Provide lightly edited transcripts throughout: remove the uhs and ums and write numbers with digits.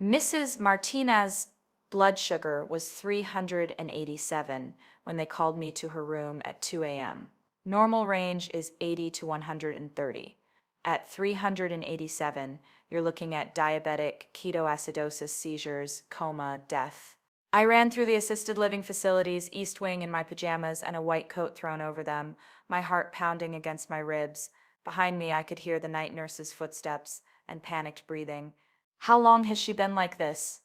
Mrs. Martinez's blood sugar was 387 when they called me to her room at 2 a.m. Normal range is 80 to 130. At 387, you're looking at diabetic, ketoacidosis, seizures, coma, death. I ran through the assisted living facility's east wing in my pajamas and a white coat thrown over them, my heart pounding against my ribs. Behind me, I could hear the night nurse's footsteps and panicked breathing. "How long has she been like this?"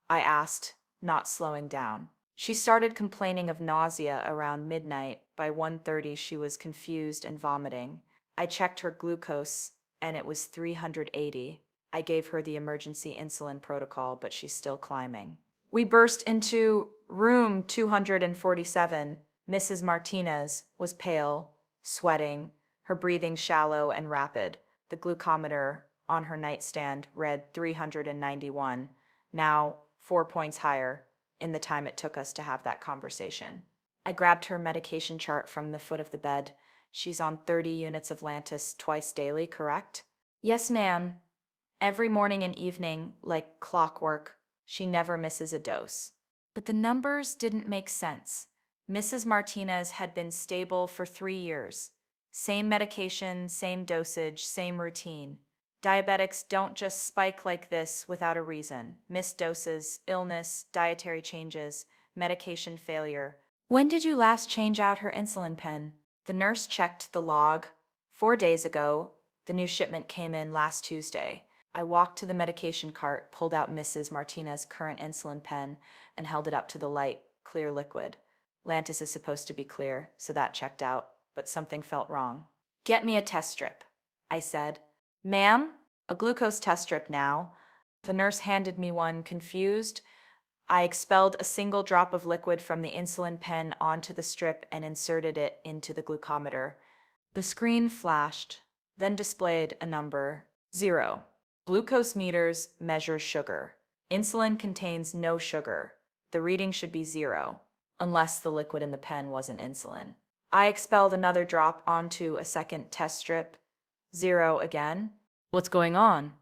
I asked, not slowing down. She started complaining of nausea around midnight. By 1:30, she was confused and vomiting. I checked her glucose, and it was 380. I gave her the emergency insulin protocol, but she's still climbing. We burst into room 247. Mrs. Martinez was pale, sweating, her breathing shallow and rapid. The glucometer on her nightstand read 391, now 4 points higher in the time it took us to have that conversation. I grabbed her medication chart from the foot of the bed. "She's on 30 units of Lantus twice daily, correct?" "Yes, ma'am. Every morning and evening, like clockwork. She never misses a dose." But the numbers didn't make sense. Mrs. Martinez had been stable for 3 years. Same medication, same dosage, same routine. Diabetics don't just spike like this without a reason. Missed doses, illness, dietary changes, medication failure. "When did you last change out her insulin pen?" The nurse checked the log. 4 days ago. The new shipment came in last Tuesday. I walked to the medication cart, pulled out Mrs. Martinez's current insulin pen, and held it up to the light, clear liquid. Lantus is supposed to be clear, so that checked out, but something felt wrong. "Get me a test strip," I said. "Ma'am, a glucose test strip now." The nurse handed me one, confused. I expelled a single drop of liquid from the insulin pen onto the strip and inserted it into the glucometer. The screen flashed, then displayed a number, 0. Glucose meters measure sugar. Insulin contains no sugar. The reading should be 0, unless the liquid in the pen wasn't insulin. I expelled another drop onto a second test strip. 0 again. "What's going on?"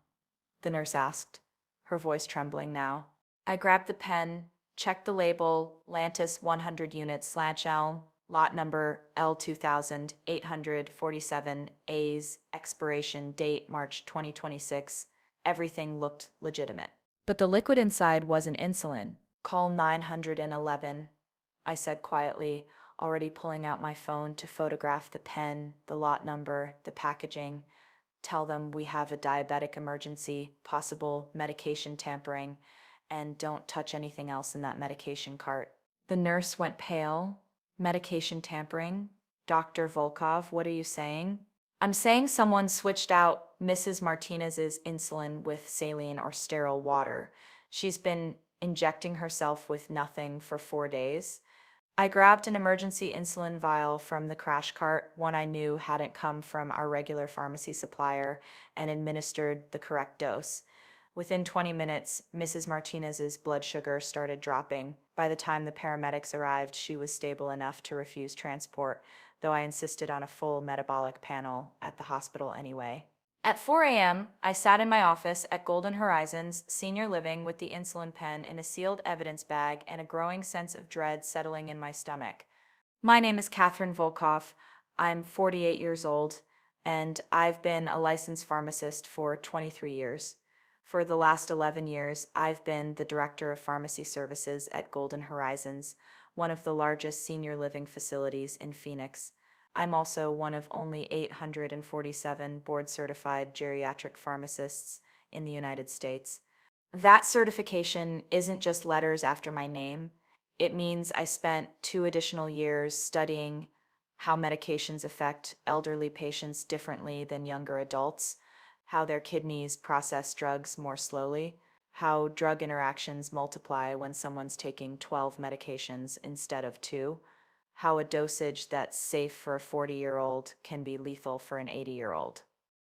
the nurse asked, her voice trembling now. I grabbed the pen, checked the label, Lantus 100 units, L, lot number L2847, A's, expiration date March 2026. Everything looked legitimate. But the liquid inside wasn't insulin. "Call 911, I said quietly, already pulling out my phone to photograph the pen, the lot number, the packaging. "Tell them we have a diabetic emergency, possible medication tampering, and don't touch anything else in that medication cart." The nurse went pale. "Medication tampering? Dr. Volkov, what are you saying?" "I'm saying someone switched out Mrs. Martinez's insulin with saline or sterile water. She's been injecting herself with nothing for 4 days." I grabbed an emergency insulin vial from the crash cart, one I knew hadn't come from our regular pharmacy supplier, and administered the correct dose. Within 20 minutes, Mrs. Martinez's blood sugar started dropping. By the time the paramedics arrived, she was stable enough to refuse transport, though I insisted on a full metabolic panel at the hospital anyway. At 4 a.m., I sat in my office at Golden Horizons Senior Living with the insulin pen in a sealed evidence bag and a growing sense of dread settling in my stomach. My name is Catherine Volkov. I'm 48 years old, and I've been a licensed pharmacist for 23 years. For the last 11 years, I've been the Director of Pharmacy Services at Golden Horizons, one of the largest senior living facilities in Phoenix. I'm also one of only 847 board-certified geriatric pharmacists in the United States. That certification isn't just letters after my name. It means I spent 2 additional years studying how medications affect elderly patients differently than younger adults, how their kidneys process drugs more slowly, how drug interactions multiply when someone's taking 12 medications instead of 2, how a dosage that's safe for a 40-year-old can be lethal for an 80-year-old.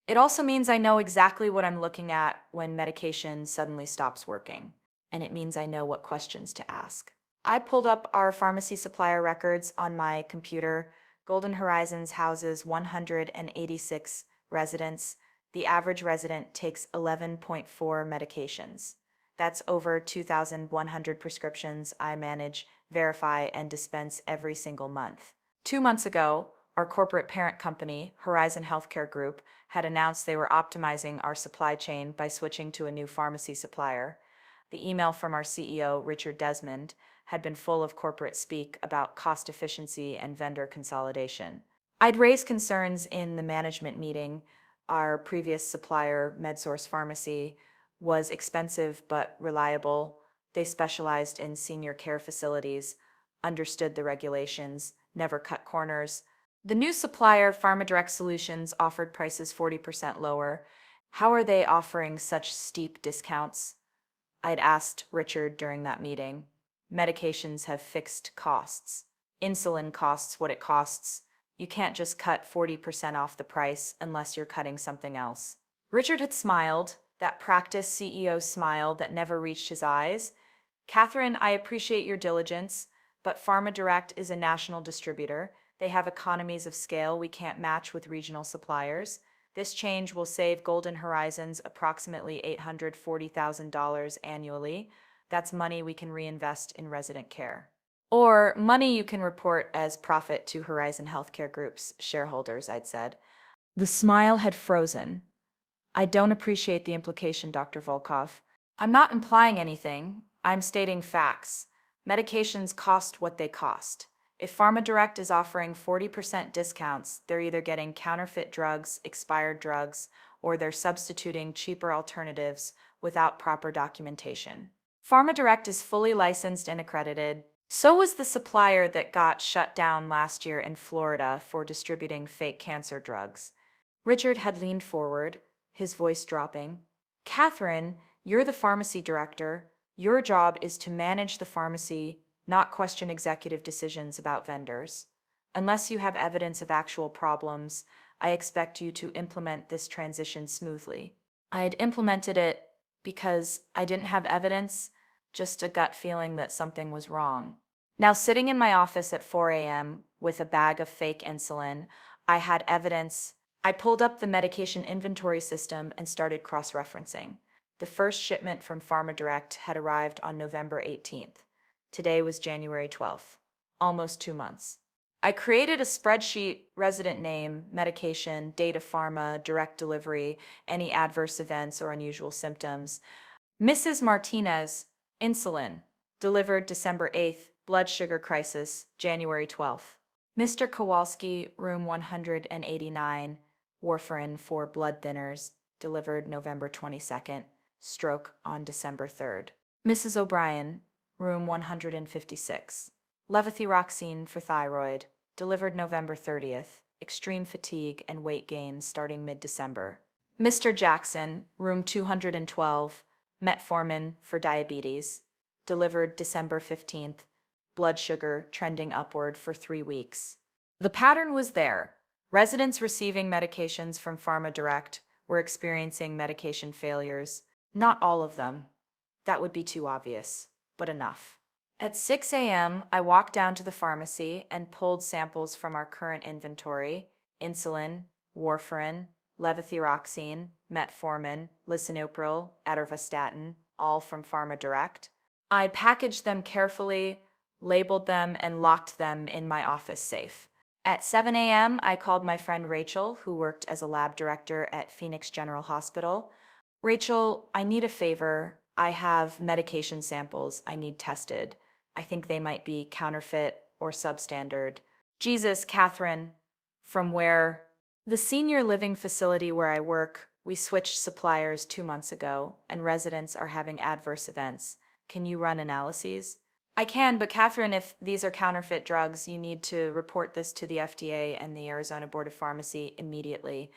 It also means I know exactly what I'm looking at when medication suddenly stops working, and it means I know what questions to ask. I pulled up our pharmacy supplier records on my computer. Golden Horizons houses 186 residents. The average resident takes 11.4 medications. That's over 2,100 prescriptions I manage, verify, and dispense every single month. 2 months ago, our corporate parent company, Horizon Healthcare Group, had announced they were optimizing our supply chain by switching to a new pharmacy supplier. The email from our CEO, Richard Desmond, had been full of corporate speak about cost efficiency and vendor consolidation. I'd raised concerns in the management meeting. Our previous supplier, MedSource Pharmacy, was expensive but reliable. They specialized in senior care facilities, understood the regulations, never cut corners. The new supplier, PharmaDirect Solutions, offered prices 40% lower. How are they offering such steep discounts? I'd asked Richard during that meeting. Medications have fixed costs. Insulin costs what it costs. You can't just cut 40% off the price unless you're cutting something else. Richard had smiled, that practice CEO smile that never reached his eyes. Catherine, I appreciate your diligence, but PharmaDirect is a national distributor. They have economies of scale we can't match with regional suppliers. This change will save Golden Horizons approximately $840,000 annually. That's money we can reinvest in resident care. Or money you can report as profit to Horizon Healthcare Group's shareholders, I'd said. The smile had frozen. I don't appreciate the implication, Dr. Volkov. I'm not implying anything. I'm stating facts. Medications cost what they cost. If PharmaDirect is offering 40% discounts, they're either getting counterfeit drugs, expired drugs, or they're substituting cheaper alternatives without proper documentation. PharmaDirect is fully licensed and accredited. So was the supplier that got shut down last year in Florida for distributing fake cancer drugs. Richard had leaned forward, his voice dropping. Catherine, you're the pharmacy director. Your job is to manage the pharmacy, not question executive decisions about vendors. Unless you have evidence of actual problems, I expect you to implement this transition smoothly. I'd implemented it because I didn't have evidence, just a gut feeling that something was wrong. Now, sitting in my office at 4 a.m. with a bag of fake insulin, I had evidence. I pulled up the medication inventory system and started cross-referencing. The first shipment from PharmaDirect had arrived on November 18th. Today was January 12th, almost 2 months. I created a spreadsheet: resident name, medication, date of pharma, direct delivery, any adverse events or unusual symptoms. Mrs. Martinez, insulin, delivered December 8th, blood sugar crisis, January 12th. Mr. Kowalski, room 189, warfarin for blood thinners, delivered November 22nd, stroke on December 3rd. Mrs. O'Brien, room 156, levothyroxine for thyroid, delivered November 30th, extreme fatigue and weight gain starting mid-December. Mr. Jackson, room 212, metformin for diabetes, delivered December 15th, blood sugar trending upward for 3 weeks. The pattern was there. Residents receiving medications from PharmaDirect were experiencing medication failures. Not all of them. That would be too obvious, but enough. At 6 a.m., I walked down to the pharmacy and pulled samples from our current inventory: insulin, warfarin, levothyroxine, metformin, lisinopril, atorvastatin, all from PharmaDirect. I packaged them carefully, labeled them, and locked them in my office safe. At 7 a.m., I called my friend Rachel, who worked as a lab director at Phoenix General Hospital. Rachel, I need a favor. I have medication samples I need tested. I think they might be counterfeit or substandard. Jesus, Catherine. From where? The senior living facility where I work. We switched suppliers 2 months ago, and residents are having adverse events. Can you run analyses? I can, but Catherine, if these are counterfeit drugs, you need to report this to the FDA and the Arizona Board of Pharmacy immediately.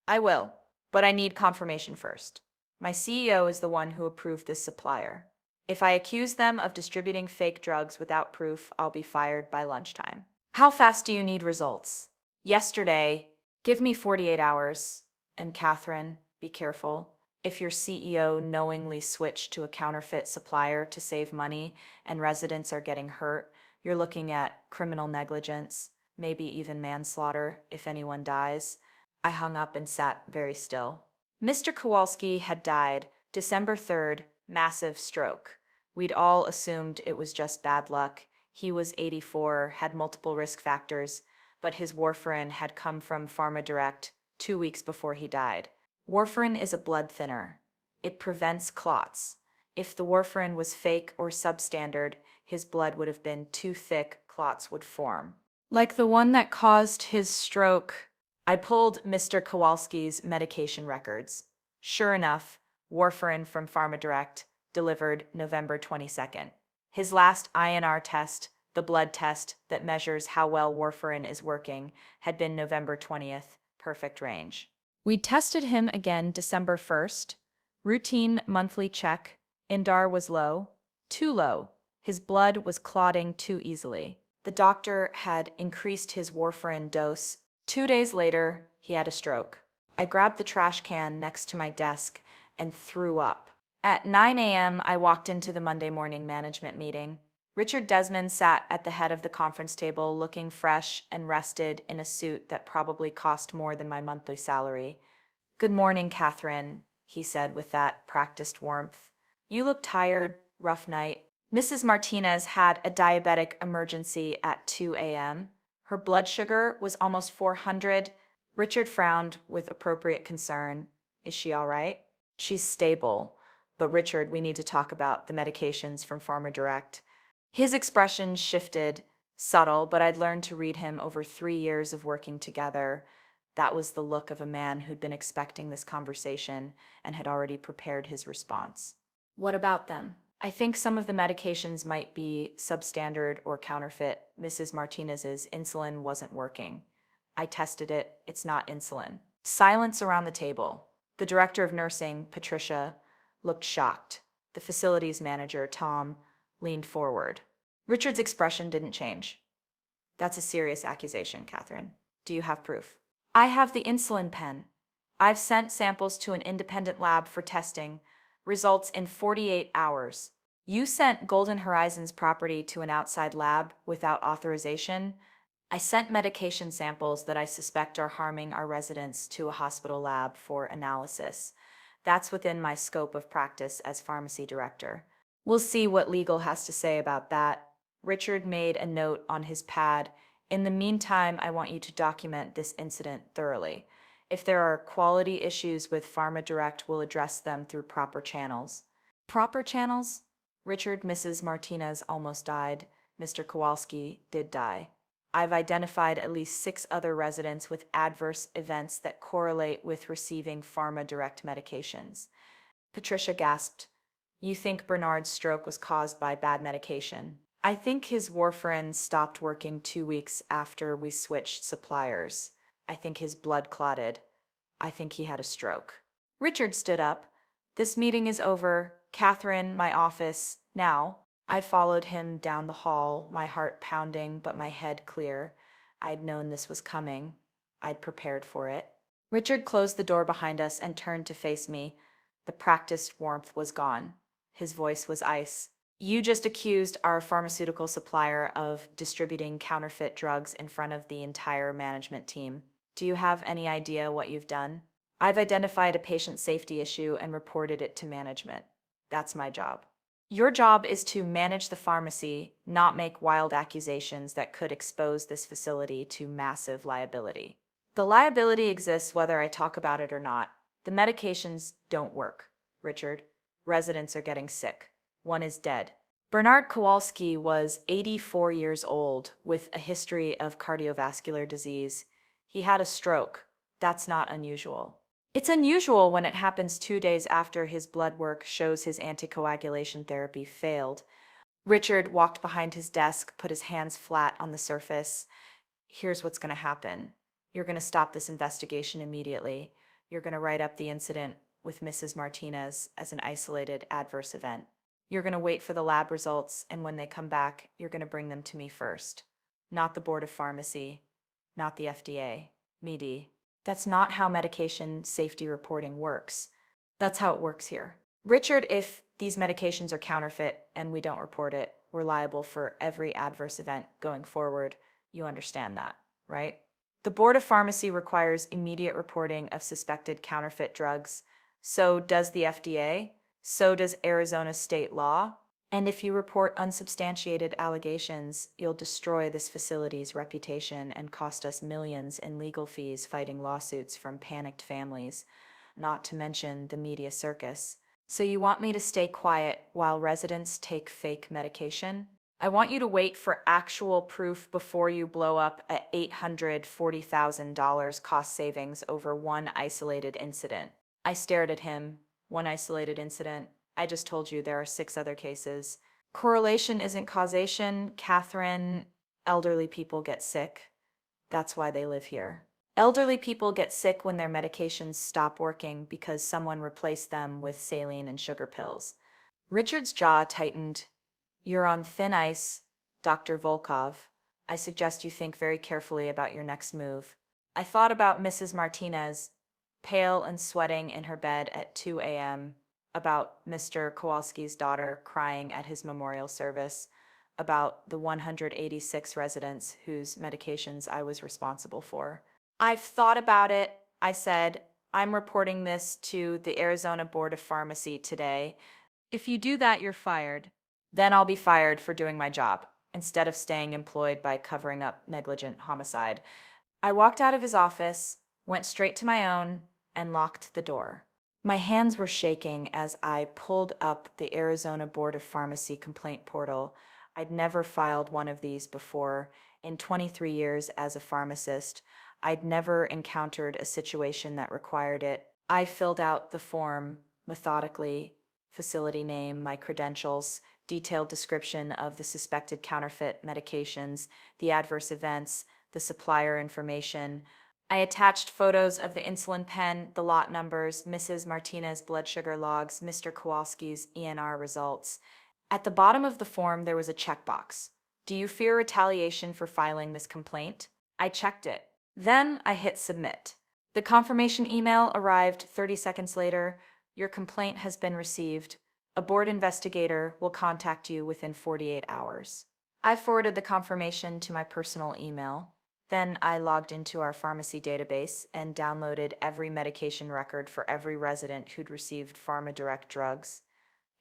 I will, but I need confirmation first. My CEO is the one who approved this supplier. If I accuse them of distributing fake drugs without proof, I'll be fired by lunchtime. How fast do you need results? Yesterday. Give me 48 hours. And Catherine, be careful. If your CEO knowingly switched to a counterfeit supplier to save money and residents are getting hurt, you're looking at criminal negligence, maybe even manslaughter if anyone dies. I hung up and sat very still. Mr. Kowalski had died December 3rd, massive stroke. We'd all assumed it was just bad luck. He was 84, had multiple risk factors, but his warfarin had come from PharmaDirect 2 weeks before he died. Warfarin is a blood thinner. It prevents clots. If the warfarin was fake or substandard, his blood would have been too thick, clots would form. Like the one that caused his stroke. I pulled Mr. Kowalski's medication records. Sure enough, warfarin from PharmaDirect, delivered November 22nd. His last INR test, the blood test that measures how well warfarin is working, had been November 20th, perfect range. We tested him again December 1st. Routine monthly check. INDAR was low, too low. His blood was clotting too easily. The doctor had increased his warfarin dose. 2 days later, he had a stroke. I grabbed the trash can next to my desk and threw up. At 9 a.m., I walked into the Monday morning management meeting. Richard Desmond sat at the head of the conference table looking fresh and rested in a suit that probably cost more than my monthly salary. "Good morning, Catherine," he said with that practiced warmth. "You look tired, rough night." Mrs. Martinez had a diabetic emergency at 2 a.m. Her blood sugar was almost 400. Richard frowned with appropriate concern. "Is she all right?" "She's stable. But Richard, we need to talk about the medications from PharmaDirect." His expression shifted, subtle, but I'd learned to read him over 3 years of working together. That was the look of a man who'd been expecting this conversation and had already prepared his response. "What about them?" "I think some of the medications might be substandard or counterfeit. Mrs. Martinez's insulin wasn't working. I tested it. It's not insulin." Silence around the table. The director of nursing, Patricia, looked shocked. The facilities manager, Tom, leaned forward. Richard's expression didn't change. "That's a serious accusation, Catherine. Do you have proof?" "I have the insulin pen. I've sent samples to an independent lab for testing. Results in 48 hours. You sent Golden Horizons property to an outside lab without authorization. I sent medication samples that I suspect are harming our residents to a hospital lab for analysis. That's within my scope of practice as pharmacy director. We'll see what legal has to say about that." Richard made a note on his pad. "In the meantime, I want you to document this incident thoroughly. If there are quality issues with PharmaDirect, we'll address them through proper channels." Proper channels? Richard, Mrs. Martinez almost died. Mr. Kowalski did die. I've identified at least 6 other residents with adverse events that correlate with receiving PharmaDirect medications. Patricia gasped. "You think Bernard's stroke was caused by bad medication?" "I think his warfarin stopped working 2 weeks after we switched suppliers. I think his blood clotted. I think he had a stroke." Richard stood up. "This meeting is over. Catherine, my office, now." I followed him down the hall, my heart pounding but my head clear. I'd known this was coming. I'd prepared for it. Richard closed the door behind us and turned to face me. The practiced warmth was gone. His voice was ice. "You just accused our pharmaceutical supplier of distributing counterfeit drugs in front of the entire management team. Do you have any idea what you've done?" "I've identified a patient safety issue and reported it to management. That's my job." "Your job is to manage the pharmacy, not make wild accusations that could expose this facility to massive liability." "The liability exists whether I talk about it or not. The medications don't work, Richard. Residents are getting sick. One is dead." Bernard Kowalski was 84 years old with a history of cardiovascular disease. He had a stroke. That's not unusual. It's unusual when it happens 2 days after his blood work shows his anticoagulation therapy failed. Richard walked behind his desk, put his hands flat on the surface. "Here's what's going to happen. You're going to stop this investigation immediately. You're going to write up the incident with Mrs. Martinez as an isolated adverse event. You're going to wait for the lab results, and when they come back, you're going to bring them to me first. Not the Board of Pharmacy, not the FDA, MD. That's not how medication safety reporting works. That's how it works here. Richard, if these medications are counterfeit and we don't report it, we're liable for every adverse event going forward. You understand that, right? The Board of Pharmacy requires immediate reporting of suspected counterfeit drugs. So does the FDA. So does Arizona state law. And if you report unsubstantiated allegations, you'll destroy this facility's reputation and cost us millions in legal fees fighting lawsuits from panicked families, not to mention the media circus. So you want me to stay quiet while residents take fake medication? I want you to wait for actual proof before you blow up a $840,000 cost savings over one isolated incident. I stared at him. One isolated incident. I just told you there are 6 other cases. Correlation isn't causation, Catherine. Elderly people get sick. That's why they live here. Elderly people get sick when their medications stop working because someone replaced them with saline and sugar pills. Richard's jaw tightened. You're on thin ice, Dr. Volkov. I suggest you think very carefully about your next move. I thought about Mrs. Martinez, pale and sweating in her bed at 2 a.m., about Mr. Kowalski's daughter crying at his memorial service, about the 186 residents whose medications I was responsible for. I've thought about it, I said. I'm reporting this to the Arizona Board of Pharmacy today. If you do that, you're fired. Then I'll be fired for doing my job, instead of staying employed by covering up negligent homicide. I walked out of his office, went straight to my own, and locked the door. My hands were shaking as I pulled up the Arizona Board of Pharmacy complaint portal. I'd never filed one of these before. In 23 years as a pharmacist, I'd never encountered a situation that required it. I filled out the form methodically, facility name, my credentials, detailed description of the suspected counterfeit medications, the adverse events, the supplier information. I attached photos of the insulin pen, the lot numbers, Mrs. Martinez blood sugar logs, Mr. Kowalski's ENR results. At the bottom of the form, there was a checkbox. Do you fear retaliation for filing this complaint? I checked it. Then I hit submit. The confirmation email arrived 30 seconds later. Your complaint has been received. A board investigator will contact you within 48 hours. I forwarded the confirmation to my personal email. Then I logged into our pharmacy database and downloaded every medication record for every resident who'd received PharmaDirect drugs.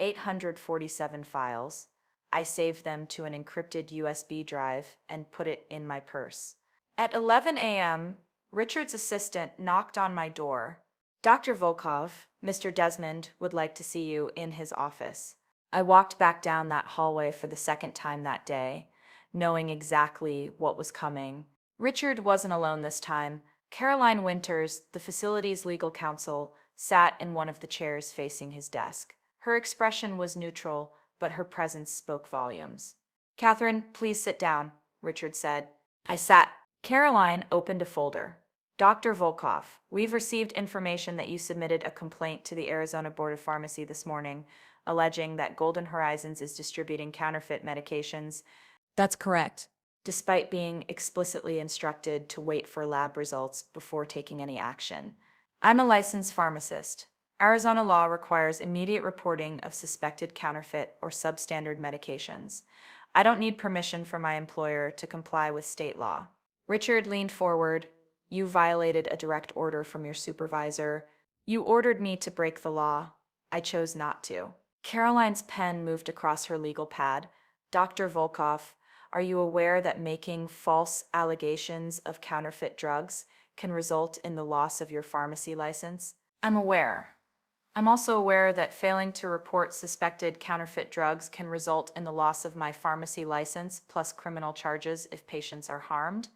847 files. I saved them to an encrypted USB drive and put it in my purse. At 11 a.m., Richard's assistant knocked on my door. Dr. Volkov, Mr. Desmond would like to see you in his office. I walked back down that hallway for the second time that day, knowing exactly what was coming. Richard wasn't alone this time. Caroline Winters, the facility's legal counsel, sat in one of the chairs facing his desk. Her expression was neutral, but her presence spoke volumes. Catherine, please sit down, Richard said. I sat. Caroline opened a folder. Dr. Volkov, we've received information that you submitted a complaint to the Arizona Board of Pharmacy this morning, alleging that Golden Horizons is distributing counterfeit medications. That's correct. Despite being explicitly instructed to wait for lab results before taking any action. I'm a licensed pharmacist. Arizona law requires immediate reporting of suspected counterfeit or substandard medications. I don't need permission from my employer to comply with state law. Richard leaned forward. You violated a direct order from your supervisor. You ordered me to break the law. I chose not to. Caroline's pen moved across her legal pad. Dr. Volkov, are you aware that making false allegations of counterfeit drugs can result in the loss of your pharmacy license? I'm aware. I'm also aware that failing to report suspected counterfeit drugs can result in the loss of my pharmacy license plus criminal charges if patients are harmed.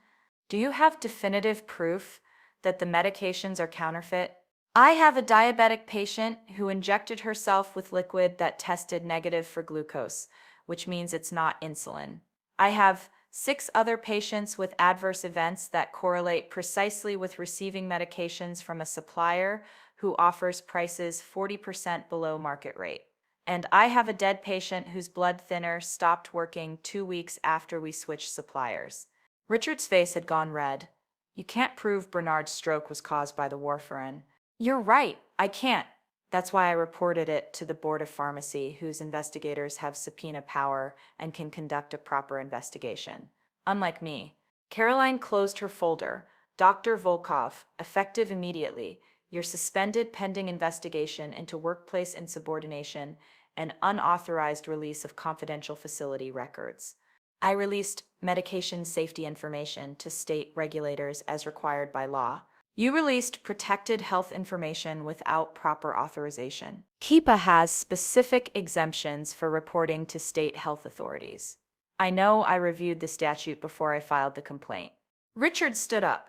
Do you have definitive proof that the medications are counterfeit? I have a diabetic patient who injected herself with liquid that tested negative for glucose, which means it's not insulin. I have 6 other patients with adverse events that correlate precisely with receiving medications from a supplier who offers prices 40% below market rate. And I have a dead patient whose blood thinner stopped working 2 weeks after we switched suppliers. Richard's face had gone red. You can't prove Bernard's stroke was caused by the warfarin. You're right, I can't. That's why I reported it to the Board of Pharmacy, whose investigators have subpoena power and can conduct a proper investigation. Unlike me. Caroline closed her folder. Dr. Volkov, effective immediately. You're suspended pending investigation into workplace insubordination and unauthorized release of confidential facility records. I released medication safety information to state regulators as required by law. You released protected health information without proper authorization. HIPAA has specific exemptions for reporting to state health authorities. I know I reviewed the statute before I filed the complaint. Richard stood up.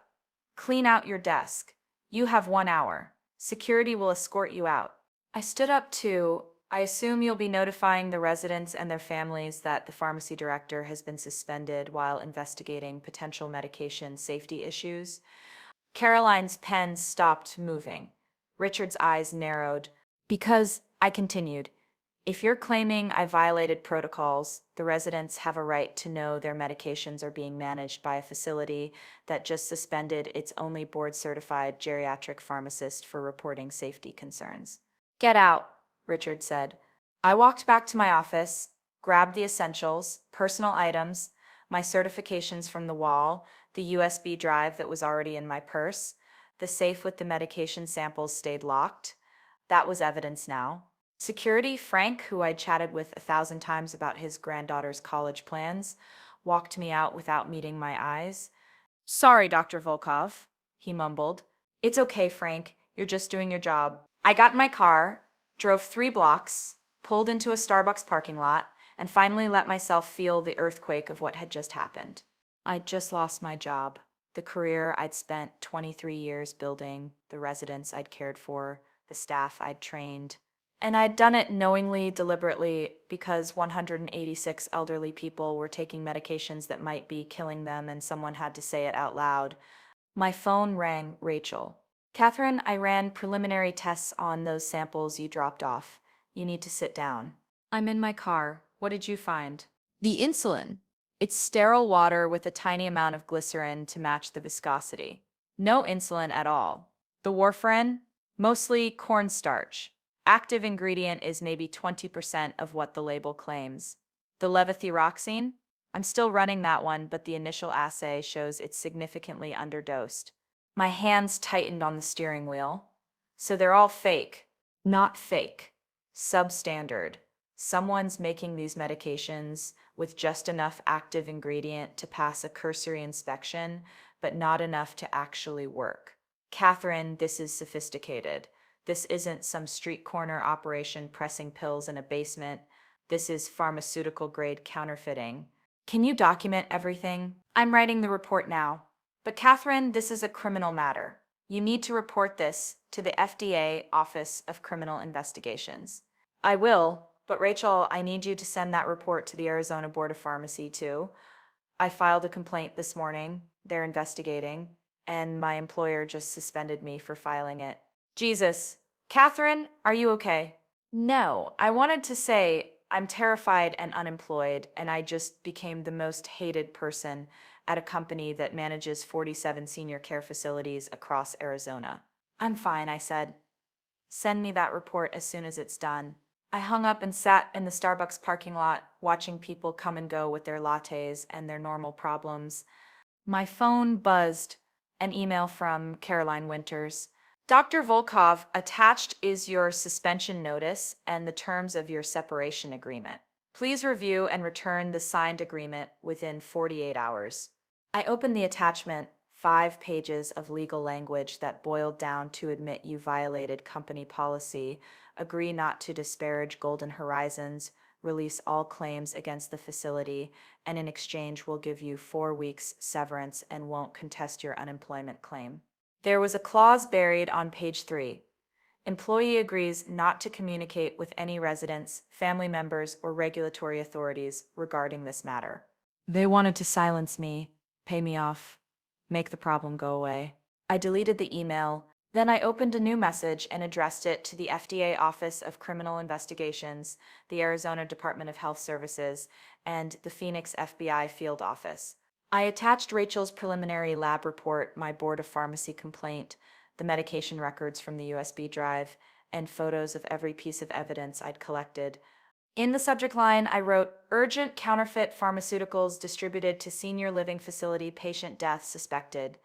Clean out your desk. You have 1 hour. Security will escort you out. I stood up too. I assume you'll be notifying the residents and their families that the pharmacy director has been suspended while investigating potential medication safety issues. Caroline's pen stopped moving. Richard's eyes narrowed. Because, I continued, if you're claiming I violated protocols, the residents have a right to know their medications are being managed by a facility that just suspended its only board-certified geriatric pharmacist for reporting safety concerns. Get out, Richard said. I walked back to my office, grabbed the essentials, personal items, my certifications from the wall, the USB drive that was already in my purse. The safe with the medication samples stayed locked. That was evidence now. Security, Frank, who I'd chatted with 1,000 times about his granddaughter's college plans, walked me out without meeting my eyes. Sorry, Dr. Volkov, he mumbled. It's okay, Frank. You're just doing your job. I got in my car, drove 3 blocks, pulled into a Starbucks parking lot, and finally let myself feel the earthquake of what had just happened. I'd just lost my job, the career I'd spent 23 years building, the residents I'd cared for, the staff I'd trained. And I'd done it knowingly, deliberately, because 186 elderly people were taking medications that might be killing them, and someone had to say it out loud. My phone rang. Rachel. Catherine, I ran preliminary tests on those samples you dropped off. You need to sit down. I'm in my car. What did you find? The insulin. It's sterile water with a tiny amount of glycerin to match the viscosity. No insulin at all. The warfarin? Mostly cornstarch. Active ingredient is maybe 20% of what the label claims. The levothyroxine? I'm still running that one, but the initial assay shows it's significantly underdosed. My hands tightened on the steering wheel. So they're all fake. Not fake. Substandard. Someone's making these medications with just enough active ingredient to pass a cursory inspection, but not enough to actually work. Catherine, this is sophisticated. This isn't some street corner operation pressing pills in a basement. This is pharmaceutical-grade counterfeiting. Can you document everything? I'm writing the report now. But Catherine, this is a criminal matter. You need to report this to the FDA Office of Criminal Investigations. I will, but Rachel, I need you to send that report to the Arizona Board of Pharmacy too. I filed a complaint this morning. They're investigating, and my employer just suspended me for filing it. Jesus. Catherine, are you okay? No, I wanted to say I'm terrified and unemployed, and I just became the most hated person at a company that manages 47 senior care facilities across Arizona. I'm fine, I said. Send me that report as soon as it's done. I hung up and sat in the Starbucks parking lot, watching people come and go with their lattes and their normal problems. My phone buzzed. An email from Caroline Winters. Dr. Volkov, attached is your suspension notice and the terms of your separation agreement. Please review and return the signed agreement within 48 hours. I opened the attachment, 5 pages of legal language that boiled down to admit you violated company policy, agree not to disparage Golden Horizons, release all claims against the facility, and in exchange will give you 4 weeks severance and won't contest your unemployment claim. There was a clause buried on page 3. Employee agrees not to communicate with any residents, family members, or regulatory authorities regarding this matter. They wanted to silence me, pay me off, make the problem go away. I deleted the email. Then I opened a new message and addressed it to the FDA Office of Criminal Investigations, the Arizona Department of Health Services, and the Phoenix FBI Field Office. I attached Rachel's preliminary lab report, my Board of Pharmacy complaint, the medication records from the USB drive, and photos of every piece of evidence I'd collected. In the subject line, I wrote, "Urgent counterfeit pharmaceuticals distributed to senior living facility patient death suspected."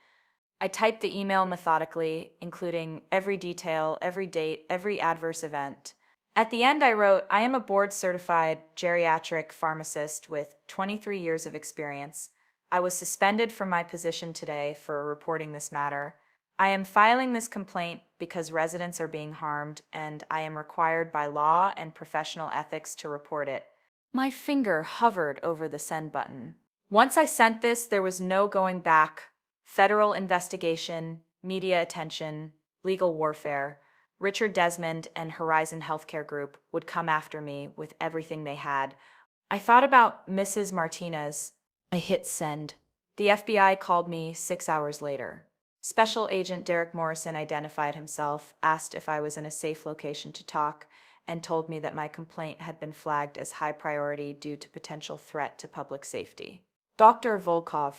I typed the email methodically, including every detail, every date, every adverse event. At the end, I wrote, I am a board-certified geriatric pharmacist with 23 years of experience. I was suspended from my position today for reporting this matter. I am filing this complaint because residents are being harmed, and I am required by law and professional ethics to report it. My finger hovered over the send button. Once I sent this, there was no going back. Federal investigation, media attention, legal warfare. Richard Desmond and Horizon Healthcare Group would come after me with everything they had. I thought about Mrs. Martinez. I hit send. The FBI called me 6 hours later. Special Agent Derek Morrison identified himself, asked if I was in a safe location to talk, and told me that my complaint had been flagged as high priority due to potential threat to public safety. Dr. Volkov,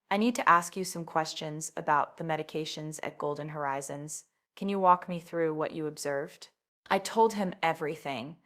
I need to ask you some questions about the medications at Golden Horizons. Can you walk me through what you observed? I told him everything.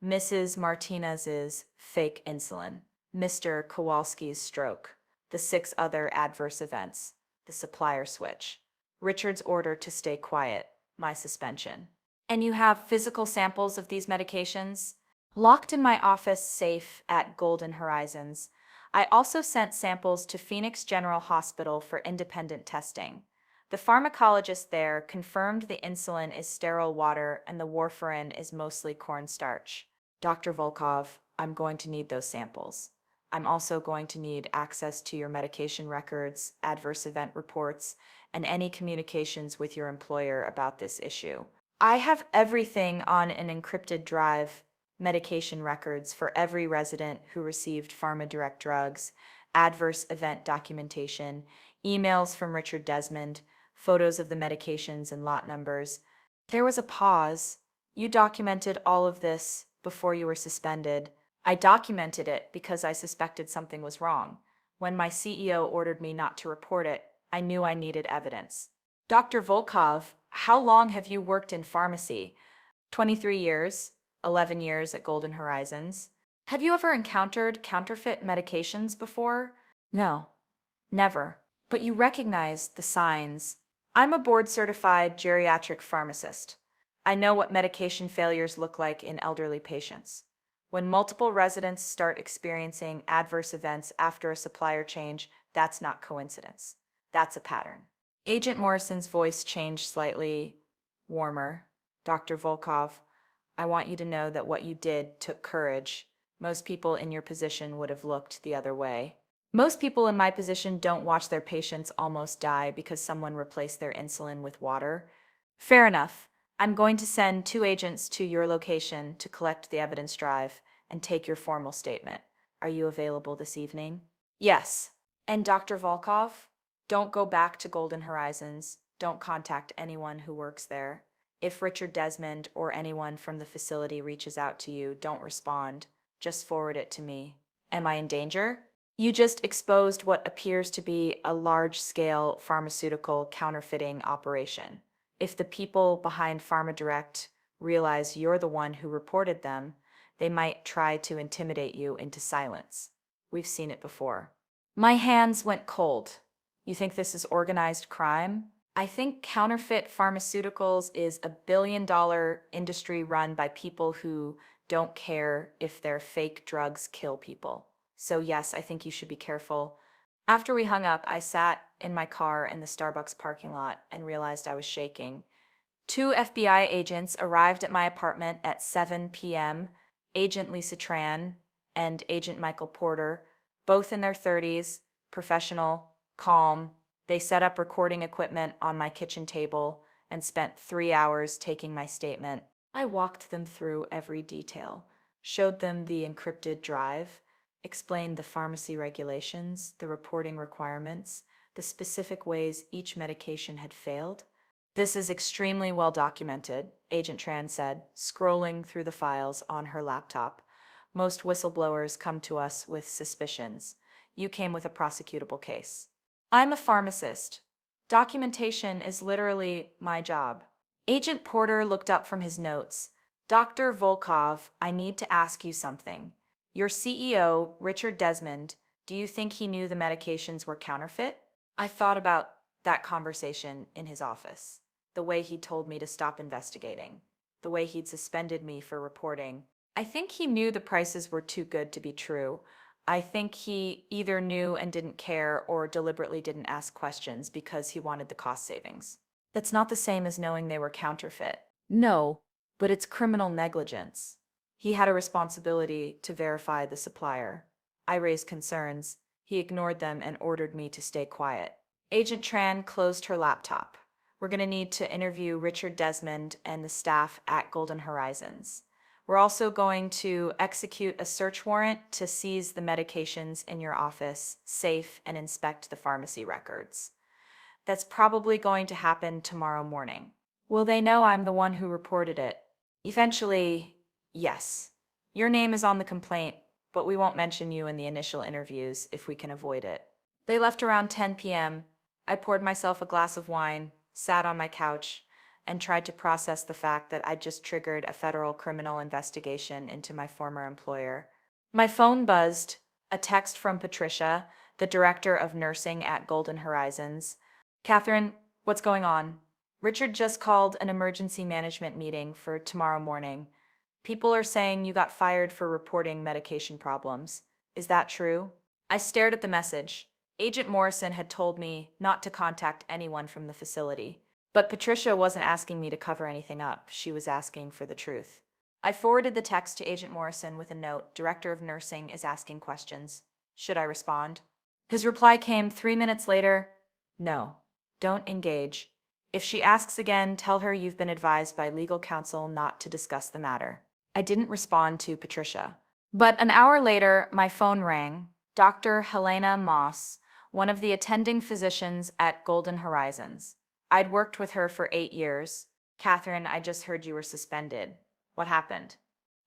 Mrs. Martinez's fake insulin, Mr. Kowalski's stroke, the 6 other adverse events, the supplier switch, Richard's order to stay quiet, my suspension. And you have physical samples of these medications? Locked in my office safe at Golden Horizons. I also sent samples to Phoenix General Hospital for independent testing. The pharmacologist there confirmed the insulin is sterile water and the warfarin is mostly cornstarch. Dr. Volkov, I'm going to need those samples. I'm also going to need access to your medication records, adverse event reports, and any communications with your employer about this issue. I have everything on an encrypted drive, medication records for every resident who received PharmaDirect drugs, adverse event documentation, emails from Richard Desmond, photos of the medications and lot numbers. There was a pause. You documented all of this before you were suspended. I documented it because I suspected something was wrong. When my CEO ordered me not to report it, I knew I needed evidence. Dr. Volkov, how long have you worked in pharmacy? 23 years, 11 years at Golden Horizons. Have you ever encountered counterfeit medications before? No, never. But you recognize the signs. I'm a board-certified geriatric pharmacist. I know what medication failures look like in elderly patients. When multiple residents start experiencing adverse events after a supplier change, that's not coincidence. That's a pattern. Agent Morrison's voice changed slightly, warmer. Dr. Volkov, I want you to know that what you did took courage. Most people in your position would have looked the other way. Most people in my position don't watch their patients almost die because someone replaced their insulin with water. Fair enough. I'm going to send 2 agents to your location to collect the evidence drive and take your formal statement. Are you available this evening? Yes. And Dr. Volkov, don't go back to Golden Horizons. Don't contact anyone who works there. If Richard Desmond or anyone from the facility reaches out to you, don't respond. Just forward it to me. Am I in danger? You just exposed what appears to be a large-scale pharmaceutical counterfeiting operation. If the people behind PharmaDirect realize you're the one who reported them, they might try to intimidate you into silence. We've seen it before. My hands went cold. You think this is organized crime? I think counterfeit pharmaceuticals is a billion-dollar industry run by people who don't care if their fake drugs kill people. So yes, I think you should be careful. After we hung up, I sat in my car in the Starbucks parking lot and realized I was shaking. 2 FBI agents arrived at my apartment at 7 p.m., Agent Lisa Tran and Agent Michael Porter, both in their 30s, professional, calm. They set up recording equipment on my kitchen table and spent 3 hours taking my statement. I walked them through every detail, showed them the encrypted drive, explained the pharmacy regulations, the reporting requirements, the specific ways each medication had failed. This is extremely well documented, Agent Tran said, scrolling through the files on her laptop. Most whistleblowers come to us with suspicions. You came with a prosecutable case. I'm a pharmacist. Documentation is literally my job. Agent Porter looked up from his notes. Dr. Volkov, I need to ask you something. Your CEO, Richard Desmond, do you think he knew the medications were counterfeit? I thought about That conversation in his office, the way he told me to stop investigating, the way he'd suspended me for reporting. I think he knew the prices were too good to be true. I think he either knew and didn't care or deliberately didn't ask questions because he wanted the cost savings. That's not the same as knowing they were counterfeit. No, but it's criminal negligence. He had a responsibility to verify the supplier. I raised concerns. He ignored them and ordered me to stay quiet. Agent Tran closed her laptop. We're going to need to interview Richard Desmond and the staff at Golden Horizons. We're also going to execute a search warrant to seize the medications in your office, safe, and inspect the pharmacy records. That's probably going to happen tomorrow morning. Will they know I'm the one who reported it? Eventually, yes. Your name is on the complaint, but we won't mention you in the initial interviews if we can avoid it. They left around 10 p.m. I poured myself a glass of wine, sat on my couch, and tried to process the fact that I'd just triggered a federal criminal investigation into my former employer. My phone buzzed, a text from Patricia, the director of nursing at Golden Horizons. Catherine, what's going on? Richard just called an emergency management meeting for tomorrow morning. People are saying you got fired for reporting medication problems. Is that true? I stared at the message. Agent Morrison had told me not to contact anyone from the facility. But Patricia wasn't asking me to cover anything up. She was asking for the truth. I forwarded the text to Agent Morrison with a note. Director of Nursing is asking questions. Should I respond? His reply came 3 minutes later. No. Don't engage. If she asks again, tell her you've been advised by legal counsel not to discuss the matter. I didn't respond to Patricia. But an hour later, my phone rang. Dr. Helena Moss, one of the attending physicians at Golden Horizons. I'd worked with her for 8 years. Catherine, I just heard you were suspended. What happened?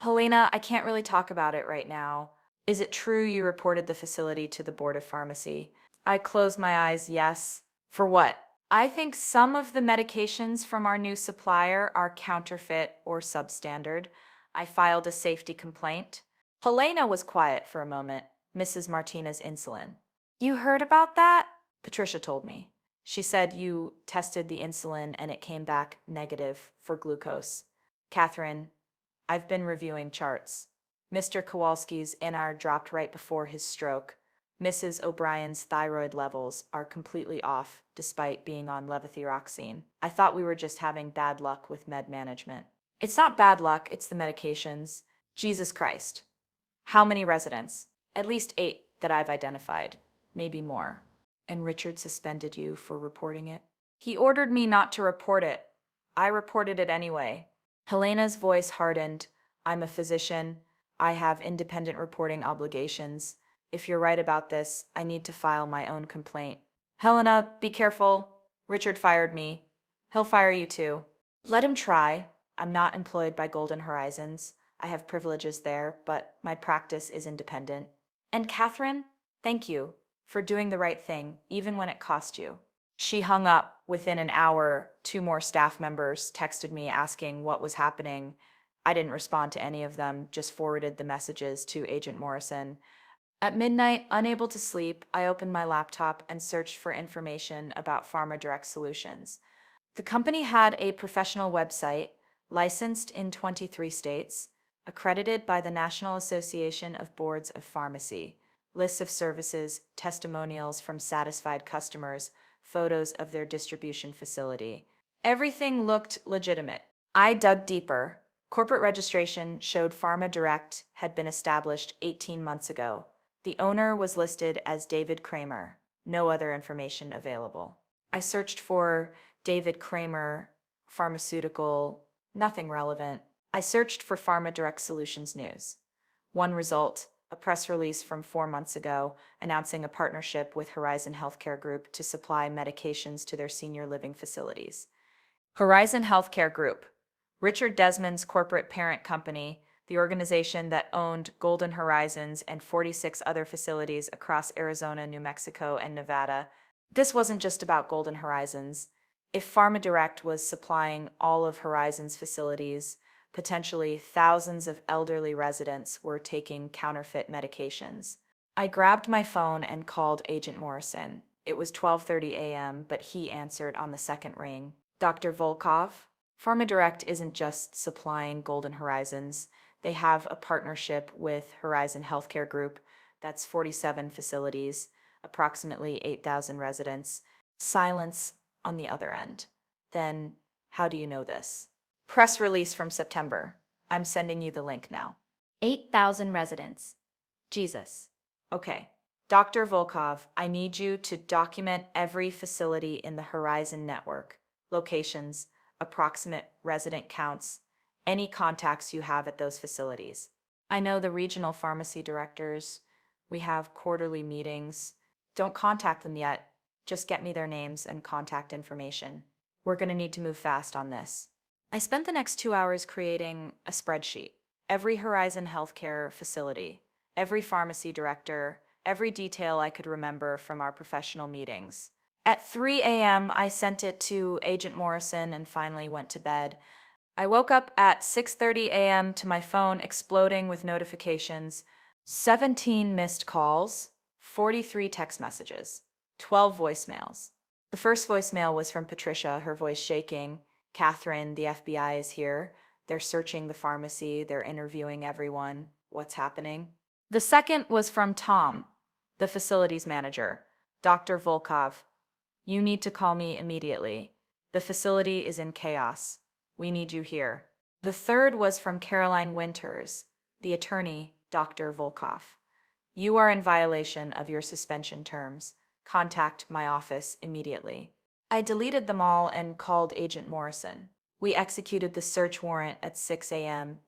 Helena, I can't really talk about it right now. Is it true you reported the facility to the Board of Pharmacy? I closed my eyes, yes. For what? I think some of the medications from our new supplier are counterfeit or substandard. I filed a safety complaint. Helena was quiet for a moment. Mrs. Martinez insulin. You heard about that? Patricia told me. She said you tested the insulin and it came back negative for glucose. Catherine, I've been reviewing charts. Mr. Kowalski's NR dropped right before his stroke. Mrs. O'Brien's thyroid levels are completely off despite being on levothyroxine. I thought we were just having bad luck with med management. It's not bad luck, it's the medications. Jesus Christ. How many residents? At least 8 that I've identified. Maybe more. And Richard suspended you for reporting it? He ordered me not to report it. I reported it anyway. Helena's voice hardened. I'm a physician. I have independent reporting obligations. If you're right about this, I need to file my own complaint. Helena, be careful. Richard fired me. He'll fire you too. Let him try. I'm not employed by Golden Horizons. I have privileges there, but my practice is independent. And Catherine, thank you for doing the right thing, even when it cost you. She hung up. Within an hour, 2 more staff members texted me asking what was happening. I didn't respond to any of them, just forwarded the messages to Agent Morrison. At midnight, unable to sleep, I opened my laptop and searched for information about Pharma Direct Solutions. The company had a professional website, licensed in 23 states, accredited by the National Association of Boards of Pharmacy. Lists of services, testimonials from satisfied customers, photos of their distribution facility. Everything looked legitimate. I dug deeper. Corporate registration showed Pharma Direct had been established 18 months ago. The owner was listed as David Kramer. No other information available. I searched for David Kramer, pharmaceutical, nothing relevant. I searched for Pharma Direct Solutions news. One result, a press release from 4 months ago announcing a partnership with Horizon Healthcare Group to supply medications to their senior living facilities. Horizon Healthcare Group, Richard Desmond's corporate parent company, the organization that owned Golden Horizons and 46 other facilities across Arizona, New Mexico, and Nevada. This wasn't just about Golden Horizons. If Pharma Direct was supplying all of Horizon's facilities, potentially thousands of elderly residents were taking counterfeit medications. I grabbed my phone and called Agent Morrison. It was 12:30 a.m., but he answered on the second ring. Dr. Volkov? PharmaDirect isn't just supplying Golden Horizons. They have a partnership with Horizon Healthcare Group. That's 47 facilities, approximately 8,000 residents. Silence on the other end. Then, how do you know this? Press release from September. I'm sending you the link now. 8,000 residents. Jesus. Okay. Dr. Volkov, I need you to document every facility in the Horizon network, locations, approximate resident counts, any contacts you have at those facilities. I know the regional pharmacy directors. We have quarterly meetings. Don't contact them yet. Just get me their names and contact information. We're going to need to move fast on this. I spent the next 2 hours creating a spreadsheet. Every Horizon Healthcare facility, every pharmacy director, every detail I could remember from our professional meetings. At 3 a.m., I sent it to Agent Morrison and finally went to bed. I woke up at 6:30 a.m. to my phone exploding with notifications, 17 missed calls, 43 text messages, 12 voicemails. The first voicemail was from Patricia, her voice shaking. Catherine, the FBI is here. They're searching the pharmacy. They're interviewing everyone. What's happening? The second was from Tom, the facilities manager. Dr. Volkov, you need to call me immediately. The facility is in chaos. We need you here. The third was from Caroline Winters, the attorney, Dr. Volkov. You are in violation of your suspension terms. Contact my office immediately. I deleted them all and called Agent Morrison. We executed the search warrant at 6 a.m.,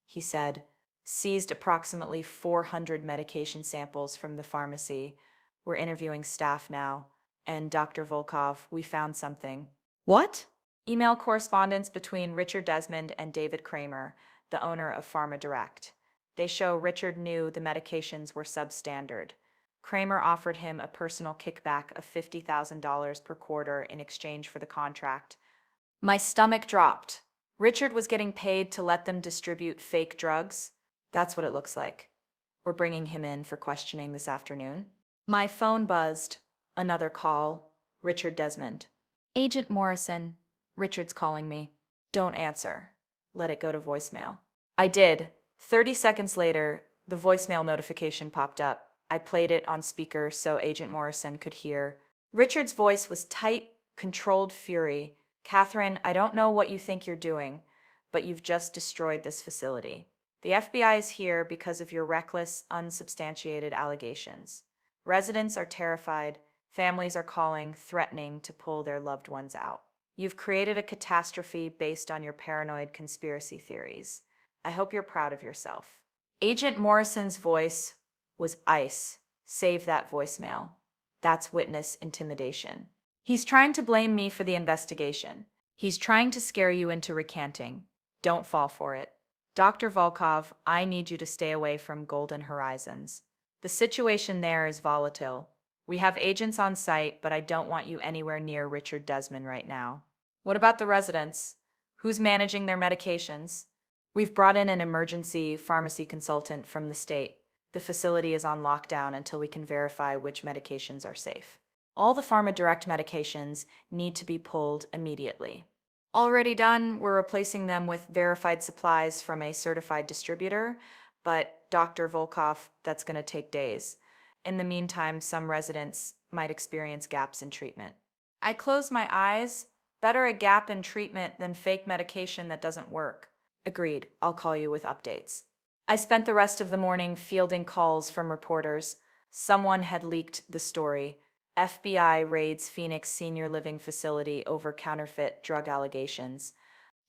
he said. Seized approximately 400 medication samples from the pharmacy. We're interviewing staff now. And Dr. Volkov, we found something. What? Email correspondence between Richard Desmond and David Kramer, the owner of PharmaDirect. They show Richard knew the medications were substandard. Kramer offered him a personal kickback of $50,000 per quarter in exchange for the contract. My stomach dropped. Richard was getting paid to let them distribute fake drugs. That's what it looks like. We're bringing him in for questioning this afternoon. My phone buzzed. Another call. Richard Desmond. Agent Morrison. Richard's calling me. Don't answer. Let it go to voicemail. I did. 30 seconds later, the voicemail notification popped up. I played it on speaker so Agent Morrison could hear. Richard's voice was tight, controlled fury. Catherine, I don't know what you think you're doing, but you've just destroyed this facility. The FBI is here because of your reckless, unsubstantiated allegations. Residents are terrified. Families are calling, threatening to pull their loved ones out. You've created a catastrophe based on your paranoid conspiracy theories. I hope you're proud of yourself. Agent Morrison's voice was ice. Save that voicemail. That's witness intimidation. He's trying to blame me for the investigation. He's trying to scare you into recanting. Don't fall for it. Dr. Volkov, I need you to stay away from Golden Horizons. The situation there is volatile. We have agents on site, but I don't want you anywhere near Richard Desmond right now. What about the residents? Who's managing their medications? We've brought in an emergency pharmacy consultant from the state. The facility is on lockdown until we can verify which medications are safe. All the PharmaDirect medications need to be pulled immediately. Already done, we're replacing them with verified supplies from a certified distributor, but Dr. Volkov, that's going to take days. In the meantime, some residents might experience gaps in treatment. I close my eyes. Better a gap in treatment than fake medication that doesn't work. Agreed. I'll call you with updates. I spent the rest of the morning fielding calls from reporters. Someone had leaked the story. FBI raids Phoenix Senior Living Facility over counterfeit drug allegations.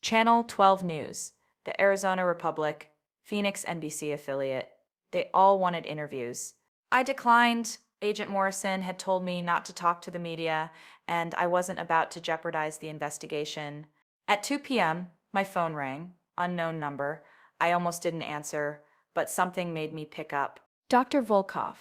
Channel 12 News, the Arizona Republic, Phoenix NBC affiliate. They all wanted interviews. I declined. Agent Morrison had told me not to talk to the media, and I wasn't about to jeopardize the investigation. At 2 p.m., my phone rang. Unknown number. I almost didn't answer, but something made me pick up. Dr. Volkov.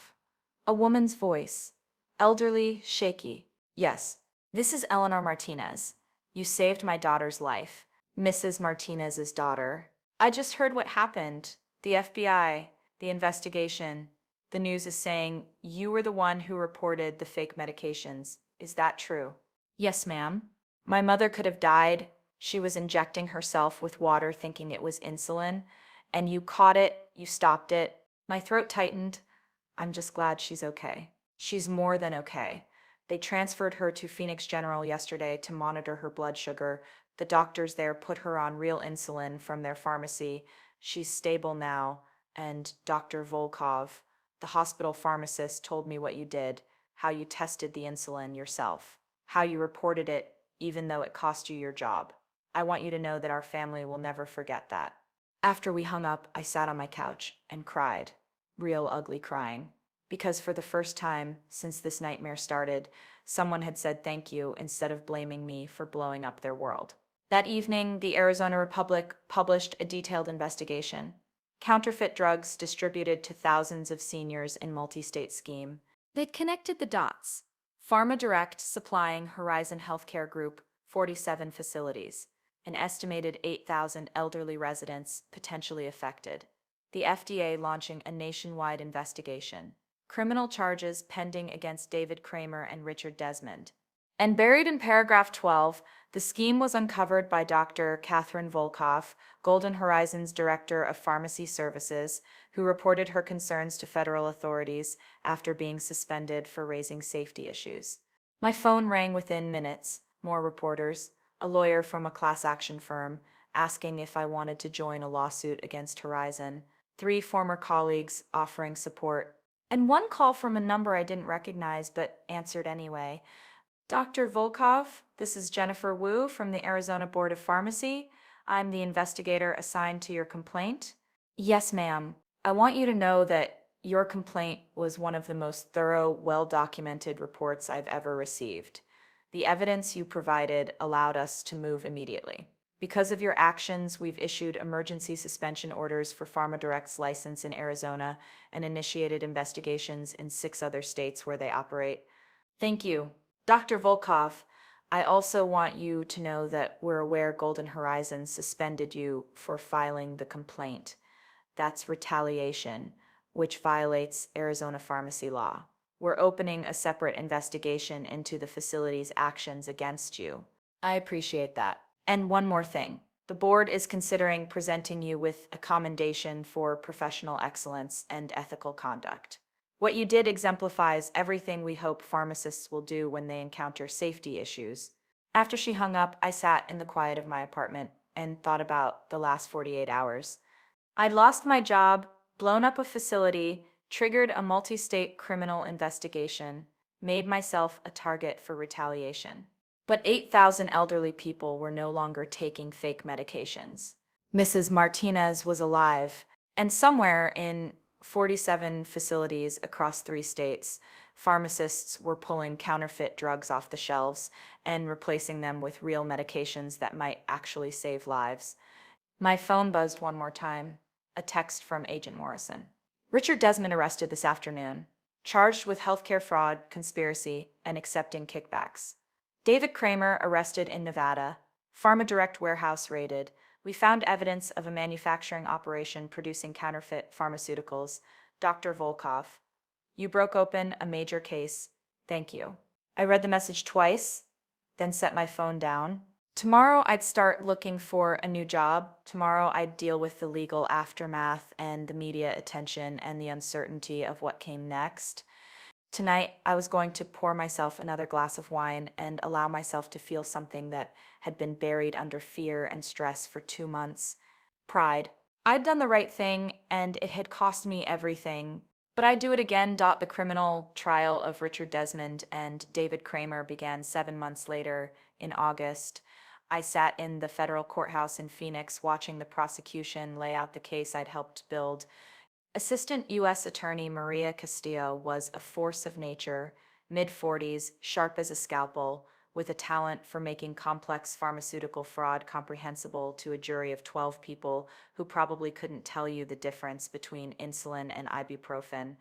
A woman's voice. Elderly, shaky. Yes, this is Eleanor Martinez. You saved my daughter's life. Mrs. Martinez's daughter. I just heard what happened. The FBI, the investigation. The news is saying you were the one who reported the fake medications. Is that true? Yes, ma'am. My mother could have died. She was injecting herself with water thinking it was insulin, and you caught it, you stopped it. My throat tightened. I'm just glad she's okay. She's more than okay. They transferred her to Phoenix General yesterday to monitor her blood sugar. The doctors there put her on real insulin from their pharmacy. She's stable now, and Dr. Volkov, the hospital pharmacist, told me what you did, how you tested the insulin yourself, how you reported it even though it cost you your job. I want you to know that our family will never forget that. After we hung up, I sat on my couch and cried, real ugly crying, because for the first time since this nightmare started, someone had said thank you instead of blaming me for blowing up their world. That evening, the Arizona Republic published a detailed investigation. Counterfeit drugs distributed to thousands of seniors in multi-state scheme. They'd connected the dots. PharmaDirect supplying Horizon Healthcare Group 47 facilities, an estimated 8,000 elderly residents potentially affected. The FDA launching a nationwide investigation. Criminal charges pending against David Kramer and Richard Desmond. And buried in paragraph 12, the scheme was uncovered by Dr. Catherine Volkov, Golden Horizons Director of Pharmacy Services, who reported her concerns to federal authorities after being suspended for raising safety issues. My phone rang within minutes. More reporters, a lawyer from a class action firm, asking if I wanted to join a lawsuit against Horizon, 3 former colleagues offering support, and one call from a number I didn't recognize but answered anyway. Dr. Volkov, this is Jennifer Wu from the Arizona Board of Pharmacy. I'm the investigator assigned to your complaint. Yes, ma'am. I want you to know that your complaint was one of the most thorough, well-documented reports I've ever received. The evidence you provided allowed us to move immediately. Because of your actions, we've issued emergency suspension orders for PharmaDirect's license in Arizona and initiated investigations in 6 other states where they operate. Thank you. Dr. Volkov, I also want you to know that we're aware Golden Horizons suspended you for filing the complaint. That's retaliation, which violates Arizona pharmacy law. We're opening a separate investigation into the facility's actions against you. I appreciate that. And one more thing. The board is considering presenting you with a commendation for professional excellence and ethical conduct. What you did exemplifies everything we hope pharmacists will do when they encounter safety issues. After she hung up, I sat in the quiet of my apartment and thought about the last 48 hours. I'd lost my job, blown up a facility, triggered a multi-state criminal investigation, made myself a target for retaliation. But 8,000 elderly people were no longer taking fake medications. Mrs. Martinez was alive, and somewhere in 47 facilities across 3 states, pharmacists were pulling counterfeit drugs off the shelves and replacing them with real medications that might actually save lives. My phone buzzed one more time. A text from Agent Morrison. Richard Desmond arrested this afternoon, charged with healthcare fraud, conspiracy, and accepting kickbacks. David Kramer arrested in Nevada. PharmaDirect warehouse raided. We found evidence of a manufacturing operation producing counterfeit pharmaceuticals. Dr. Volkov, you broke open a major case. Thank you. I read the message twice, then set my phone down. Tomorrow I'd start looking for a new job. Tomorrow I'd deal with the legal aftermath and the media attention and the uncertainty of what came next. Tonight I was going to pour myself another glass of wine and allow myself to feel something that had been buried under fear and stress for 2 months. Pride. I'd done the right thing and it had cost me everything. But I'd do it again. The criminal trial of Richard Desmond and David Kramer began 7 months later in August. I sat in the federal courthouse in Phoenix watching the prosecution lay out the case I'd helped build. Assistant U.S. Attorney Maria Castillo was a force of nature, mid-40s, sharp as a scalpel, with a talent for making complex pharmaceutical fraud comprehensible to a jury of 12 people who probably couldn't tell you the difference between insulin and ibuprofen.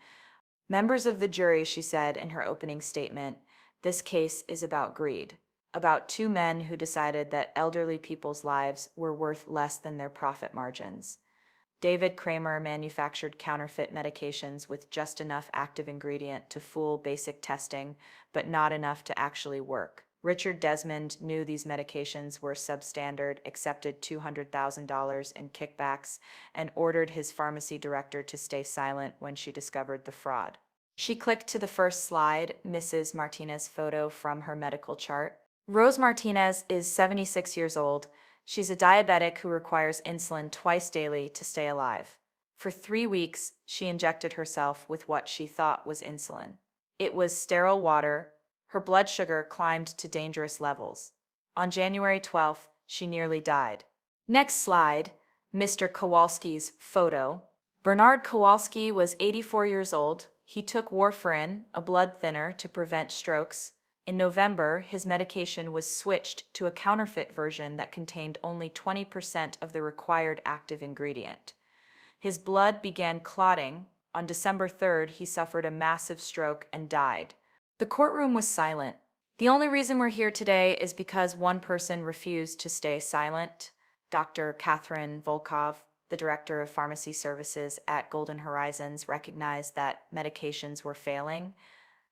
Members of the jury, she said in her opening statement, this case is about greed. About 2 men who decided that elderly people's lives were worth less than their profit margins. David Kramer manufactured counterfeit medications with just enough active ingredient to fool basic testing, but not enough to actually work. Richard Desmond knew these medications were substandard, accepted $200,000 in kickbacks, and ordered his pharmacy director to stay silent when she discovered the fraud. She clicked to the first slide, Mrs. Martinez photo from her medical chart. Rose Martinez is 76 years old. She's a diabetic who requires insulin twice daily to stay alive. For 3 weeks, she injected herself with what she thought was insulin. It was sterile water. Her blood sugar climbed to dangerous levels. On January 12th, she nearly died. Next slide, Mr. Kowalski's photo. Bernard Kowalski was 84 years old. He took warfarin, a blood thinner, to prevent strokes. In November, his medication was switched to a counterfeit version that contained only 20% of the required active ingredient. His blood began clotting. On December 3rd, he suffered a massive stroke and died. The courtroom was silent. The only reason we're here today is because one person refused to stay silent. Dr. Catherine Volkov, the director of pharmacy services at Golden Horizons, recognized that medications were failing.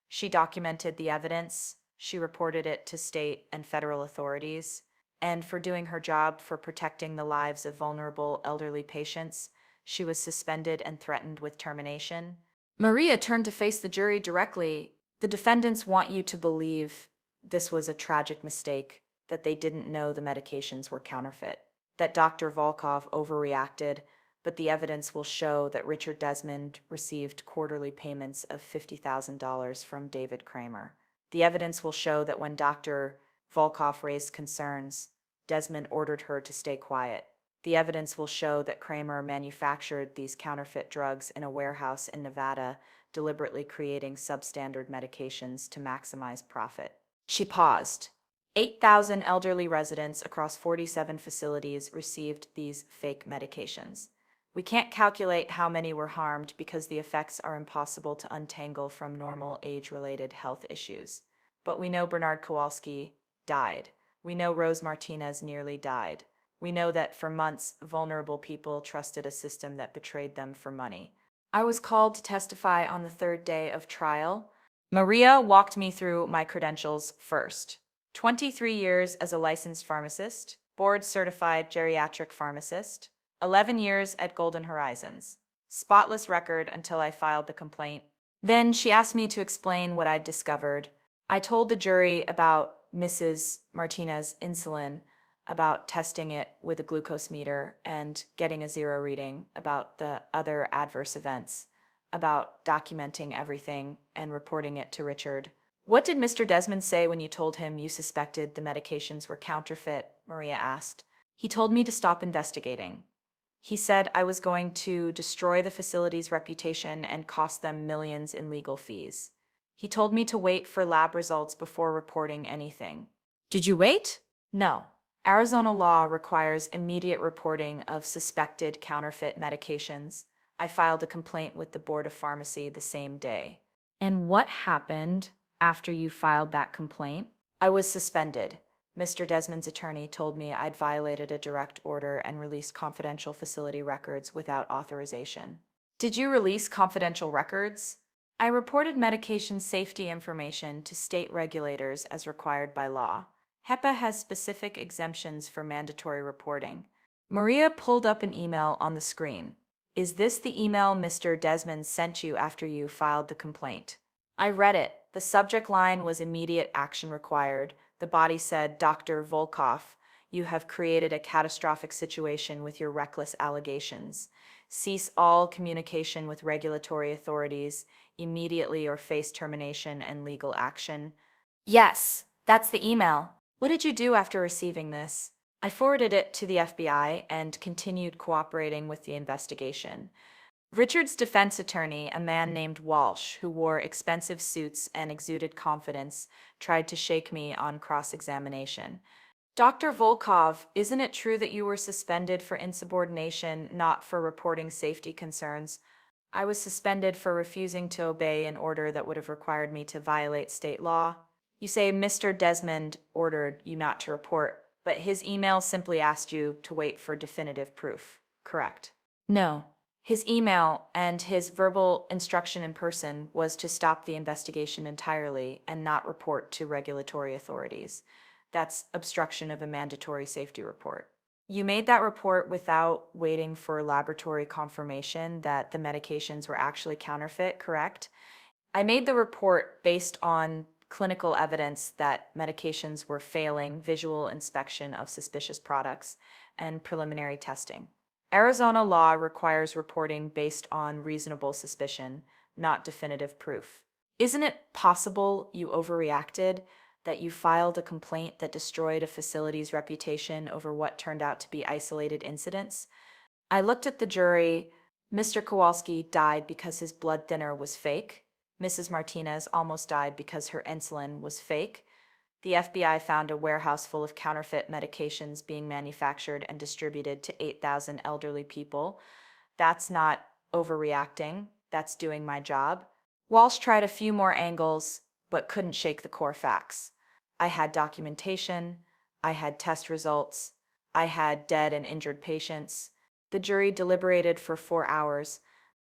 She documented the evidence. She reported it to state and federal authorities. And for doing her job for protecting the lives of vulnerable elderly patients, she was suspended and threatened with termination. Maria turned to face the jury directly. The defendants want you to believe this was a tragic mistake, that they didn't know the medications were counterfeit, that Dr. Volkov overreacted, but the evidence will show that Richard Desmond received quarterly payments of $50,000 from David Kramer. The evidence will show that when Dr. Volkov raised concerns, Desmond ordered her to stay quiet. The evidence will show that Kramer manufactured these counterfeit drugs in a warehouse in Nevada, deliberately creating substandard medications to maximize profit. She paused. 8,000 elderly residents across 47 facilities received these fake medications. We can't calculate how many were harmed because the effects are impossible to untangle from normal age-related health issues. But we know Bernard Kowalski died. We know Rose Martinez nearly died. We know that for months, vulnerable people trusted a system that betrayed them for money. I was called to testify on the third day of trial. Maria walked me through my credentials first. 23 years as a licensed pharmacist, board-certified geriatric pharmacist, 11 years at Golden Horizons. Spotless record until I filed the complaint. Then she asked me to explain what I'd discovered. I told the jury about Mrs. Martinez's insulin, about testing it with a glucose meter and getting a zero reading, about the other adverse events, about documenting everything and reporting it to Richard. What did Mr. Desmond say when you told him you suspected the medications were counterfeit? Maria asked. He told me to stop investigating. He said I was going to destroy the facility's reputation and cost them millions in legal fees. He told me to wait for lab results before reporting anything. Did you wait? No. Arizona law requires immediate reporting of suspected counterfeit medications. I filed a complaint with the Board of Pharmacy the same day. And what happened after you filed that complaint? I was suspended. Mr. Desmond's attorney told me I'd violated a direct order and released confidential facility records without authorization. Did you release confidential records? I reported medication safety information to state regulators as required by law. HEPA has specific exemptions for mandatory reporting. Maria pulled up an email on the screen. Is this the email Mr. Desmond sent you after you filed the complaint? I read it. The subject line was immediate action required. The body said, Dr. Volkov, you have created a catastrophic situation with your reckless allegations. Cease all communication with regulatory authorities immediately or face termination and legal action. Yes, that's the email. What did you do after receiving this? I forwarded it to the FBI and continued cooperating with the investigation. Richard's defense attorney, a man named Walsh, who wore expensive suits and exuded confidence, tried to shake me on cross-examination. Dr. Volkov, isn't it true that you were suspended for insubordination, not for reporting safety concerns? I was suspended for refusing to obey an order that would have required me to violate state law. You say Mr. Desmond ordered you not to report, but his email simply asked you to wait for definitive proof. Correct. No. His email and his verbal instruction in person was to stop the investigation entirely and not report to regulatory authorities. That's obstruction of a mandatory safety report. You made that report without waiting for laboratory confirmation that the medications were actually counterfeit, correct? I made the report based on clinical evidence that medications were failing, visual inspection of suspicious products, and preliminary testing. Arizona law requires reporting based on reasonable suspicion, not definitive proof. Isn't it possible you overreacted, that you filed a complaint that destroyed a facility's reputation over what turned out to be isolated incidents? I looked at the jury. Mr. Kowalski died because his blood thinner was fake. Mrs. Martinez almost died because her insulin was fake. The FBI found a warehouse full of counterfeit medications being manufactured and distributed to 8,000 elderly people. That's not overreacting. That's doing my job. Walsh tried a few more angles, but couldn't shake the core facts. I had documentation. I had test results. I had dead and injured patients. The jury deliberated for 4 hours.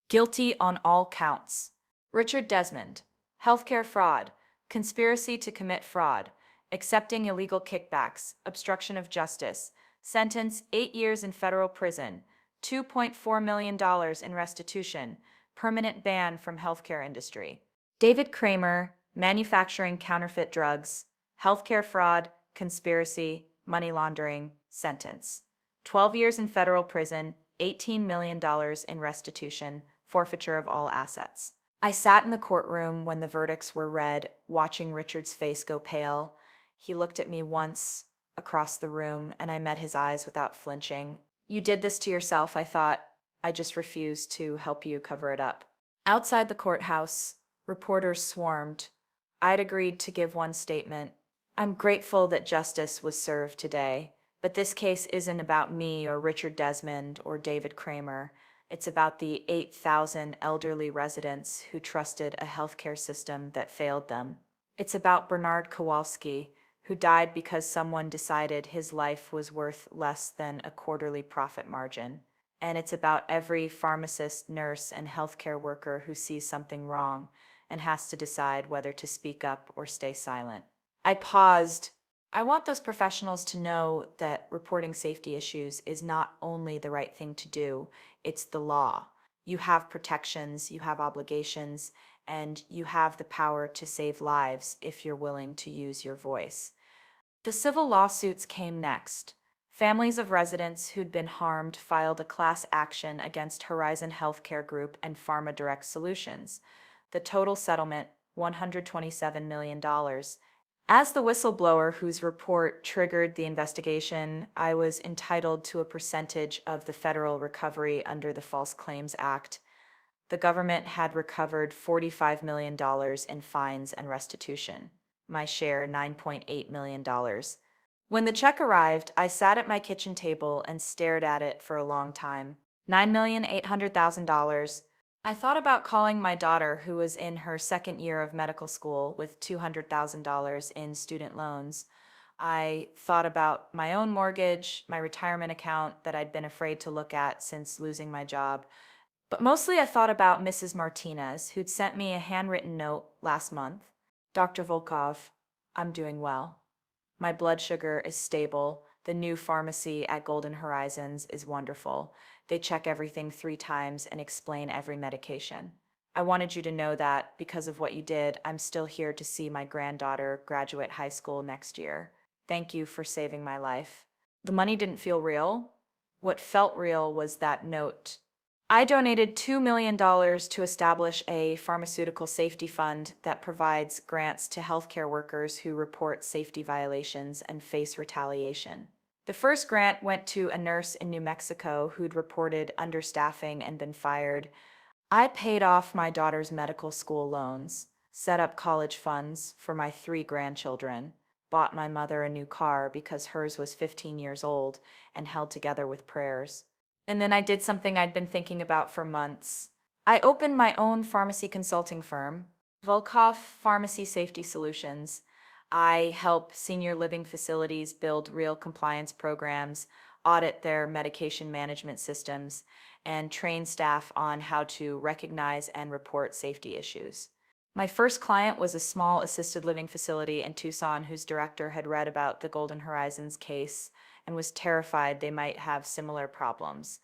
Guilty on all counts. Richard Desmond, healthcare fraud, conspiracy to commit fraud, accepting illegal kickbacks, obstruction of justice, sentence 8 years in federal prison, $2.4 million in restitution, permanent ban from healthcare industry. David Kramer, manufacturing counterfeit drugs, healthcare fraud, conspiracy, money laundering, sentence 12 years in federal prison, $18 million in restitution, forfeiture of all assets. I sat in the courtroom when the verdicts were read, watching Richard's face go pale. He looked at me once across the room, and I met his eyes without flinching. You did this to yourself, I thought. I just refused to help you cover it up. Outside the courthouse, reporters swarmed. I'd agreed to give one statement. I'm grateful that justice was served today, but this case isn't about me or Richard Desmond or David Kramer. It's about the 8,000 elderly residents who trusted a healthcare system that failed them. It's about Bernard Kowalski, who died because someone decided his life was worth less than a quarterly profit margin. And it's about every pharmacist, nurse, and healthcare worker who sees something wrong and has to decide whether to speak up or stay silent. I paused. I want those professionals to know that reporting safety issues is not only the right thing to do, it's the law. You have protections, you have obligations, and you have the power to save lives if you're willing to use your voice. The civil lawsuits came next. Families of residents who'd been harmed filed a class action against Horizon Healthcare Group and Pharma Direct Solutions. The total settlement, $127 million. As the whistleblower whose report triggered the investigation, I was entitled to a percentage of the federal recovery under the False Claims Act. The government had recovered $45 million in fines and restitution. My share, $9.8 million. When the check arrived, I sat at my kitchen table and stared at it for a long time. $9,800,000. I thought about calling my daughter, who was in her second year of medical school with $200,000 in student loans. I thought about my own mortgage, my retirement account that I'd been afraid to look at since losing my job. But mostly I thought about Mrs. Martinez, who'd sent me a handwritten note last month. Dr. Volkov, I'm doing well. My blood sugar is stable. The new pharmacy at Golden Horizons is wonderful. They check everything 3 times and explain every medication. I wanted you to know that because of what you did, I'm still here to see my granddaughter graduate high school next year. Thank you for saving my life. The money didn't feel real. What felt real was that note. I donated $2 million to establish a pharmaceutical safety fund that provides grants to healthcare workers who report safety violations and face retaliation. The first grant went to a nurse in New Mexico who'd reported understaffing and been fired. I paid off my daughter's medical school loans, set up college funds for my 3 grandchildren, bought my mother a new car because hers was 15 years old and held together with prayers. And then I did something I'd been thinking about for months. I opened my own pharmacy consulting firm, Volkov Pharmacy Safety Solutions. I help senior living facilities build real compliance programs, audit their medication management systems, and train staff on how to recognize and report safety issues. My first client was a small assisted living facility in Tucson whose director had read about the Golden Horizons case and was terrified they might have similar problems.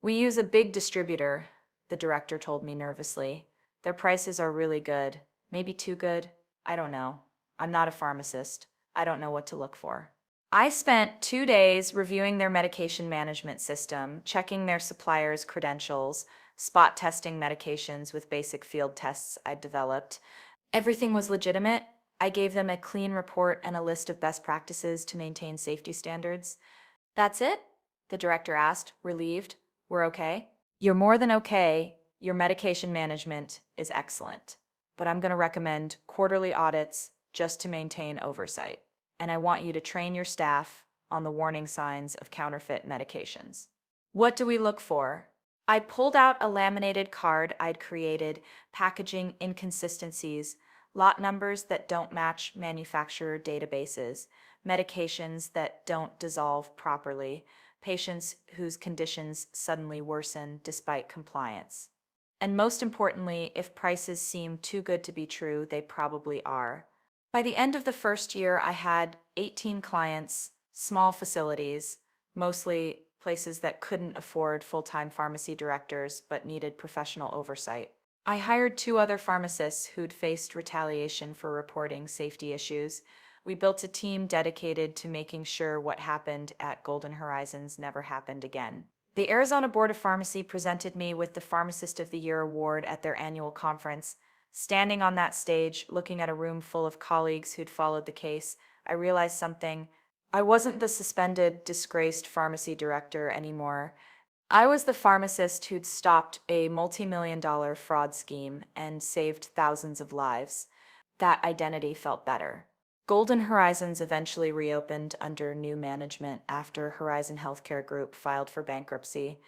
"We use a big distributor," the director told me nervously. "Their prices are really good. Maybe too good? I don't know. I'm not a pharmacist. I don't know what to look for." I spent 2 days reviewing their medication management system, checking their suppliers' credentials, spot testing medications with basic field tests I'd developed. Everything was legitimate. I gave them a clean report and a list of best practices to maintain safety standards. "That's it?" the director asked, relieved. "We're okay?" "You're more than okay. Your medication management is excellent. But I'm going to recommend quarterly audits just to maintain oversight. And I want you to train your staff on the warning signs of counterfeit medications." "What do we look for?" I pulled out a laminated card I'd created, packaging inconsistencies, lot numbers that don't match manufacturer databases, medications that don't dissolve properly, patients whose conditions suddenly worsen despite compliance. And most importantly, if prices seem too good to be true, they probably are. By the end of the first year, I had 18 clients, small facilities, mostly places that couldn't afford full-time pharmacy directors but needed professional oversight. I hired 2 other pharmacists who'd faced retaliation for reporting safety issues. We built a team dedicated to making sure what happened at Golden Horizons never happened again. The Arizona Board of Pharmacy presented me with the Pharmacist of the Year award at their annual conference. Standing on that stage, looking at a room full of colleagues who'd followed the case, I realized something. I wasn't the suspended, disgraced pharmacy director anymore. I was the pharmacist who'd stopped a multi-million-dollar fraud scheme and saved thousands of lives. That identity felt better. Golden Horizons eventually reopened under new management after Horizon Healthcare Group filed for bankruptcy.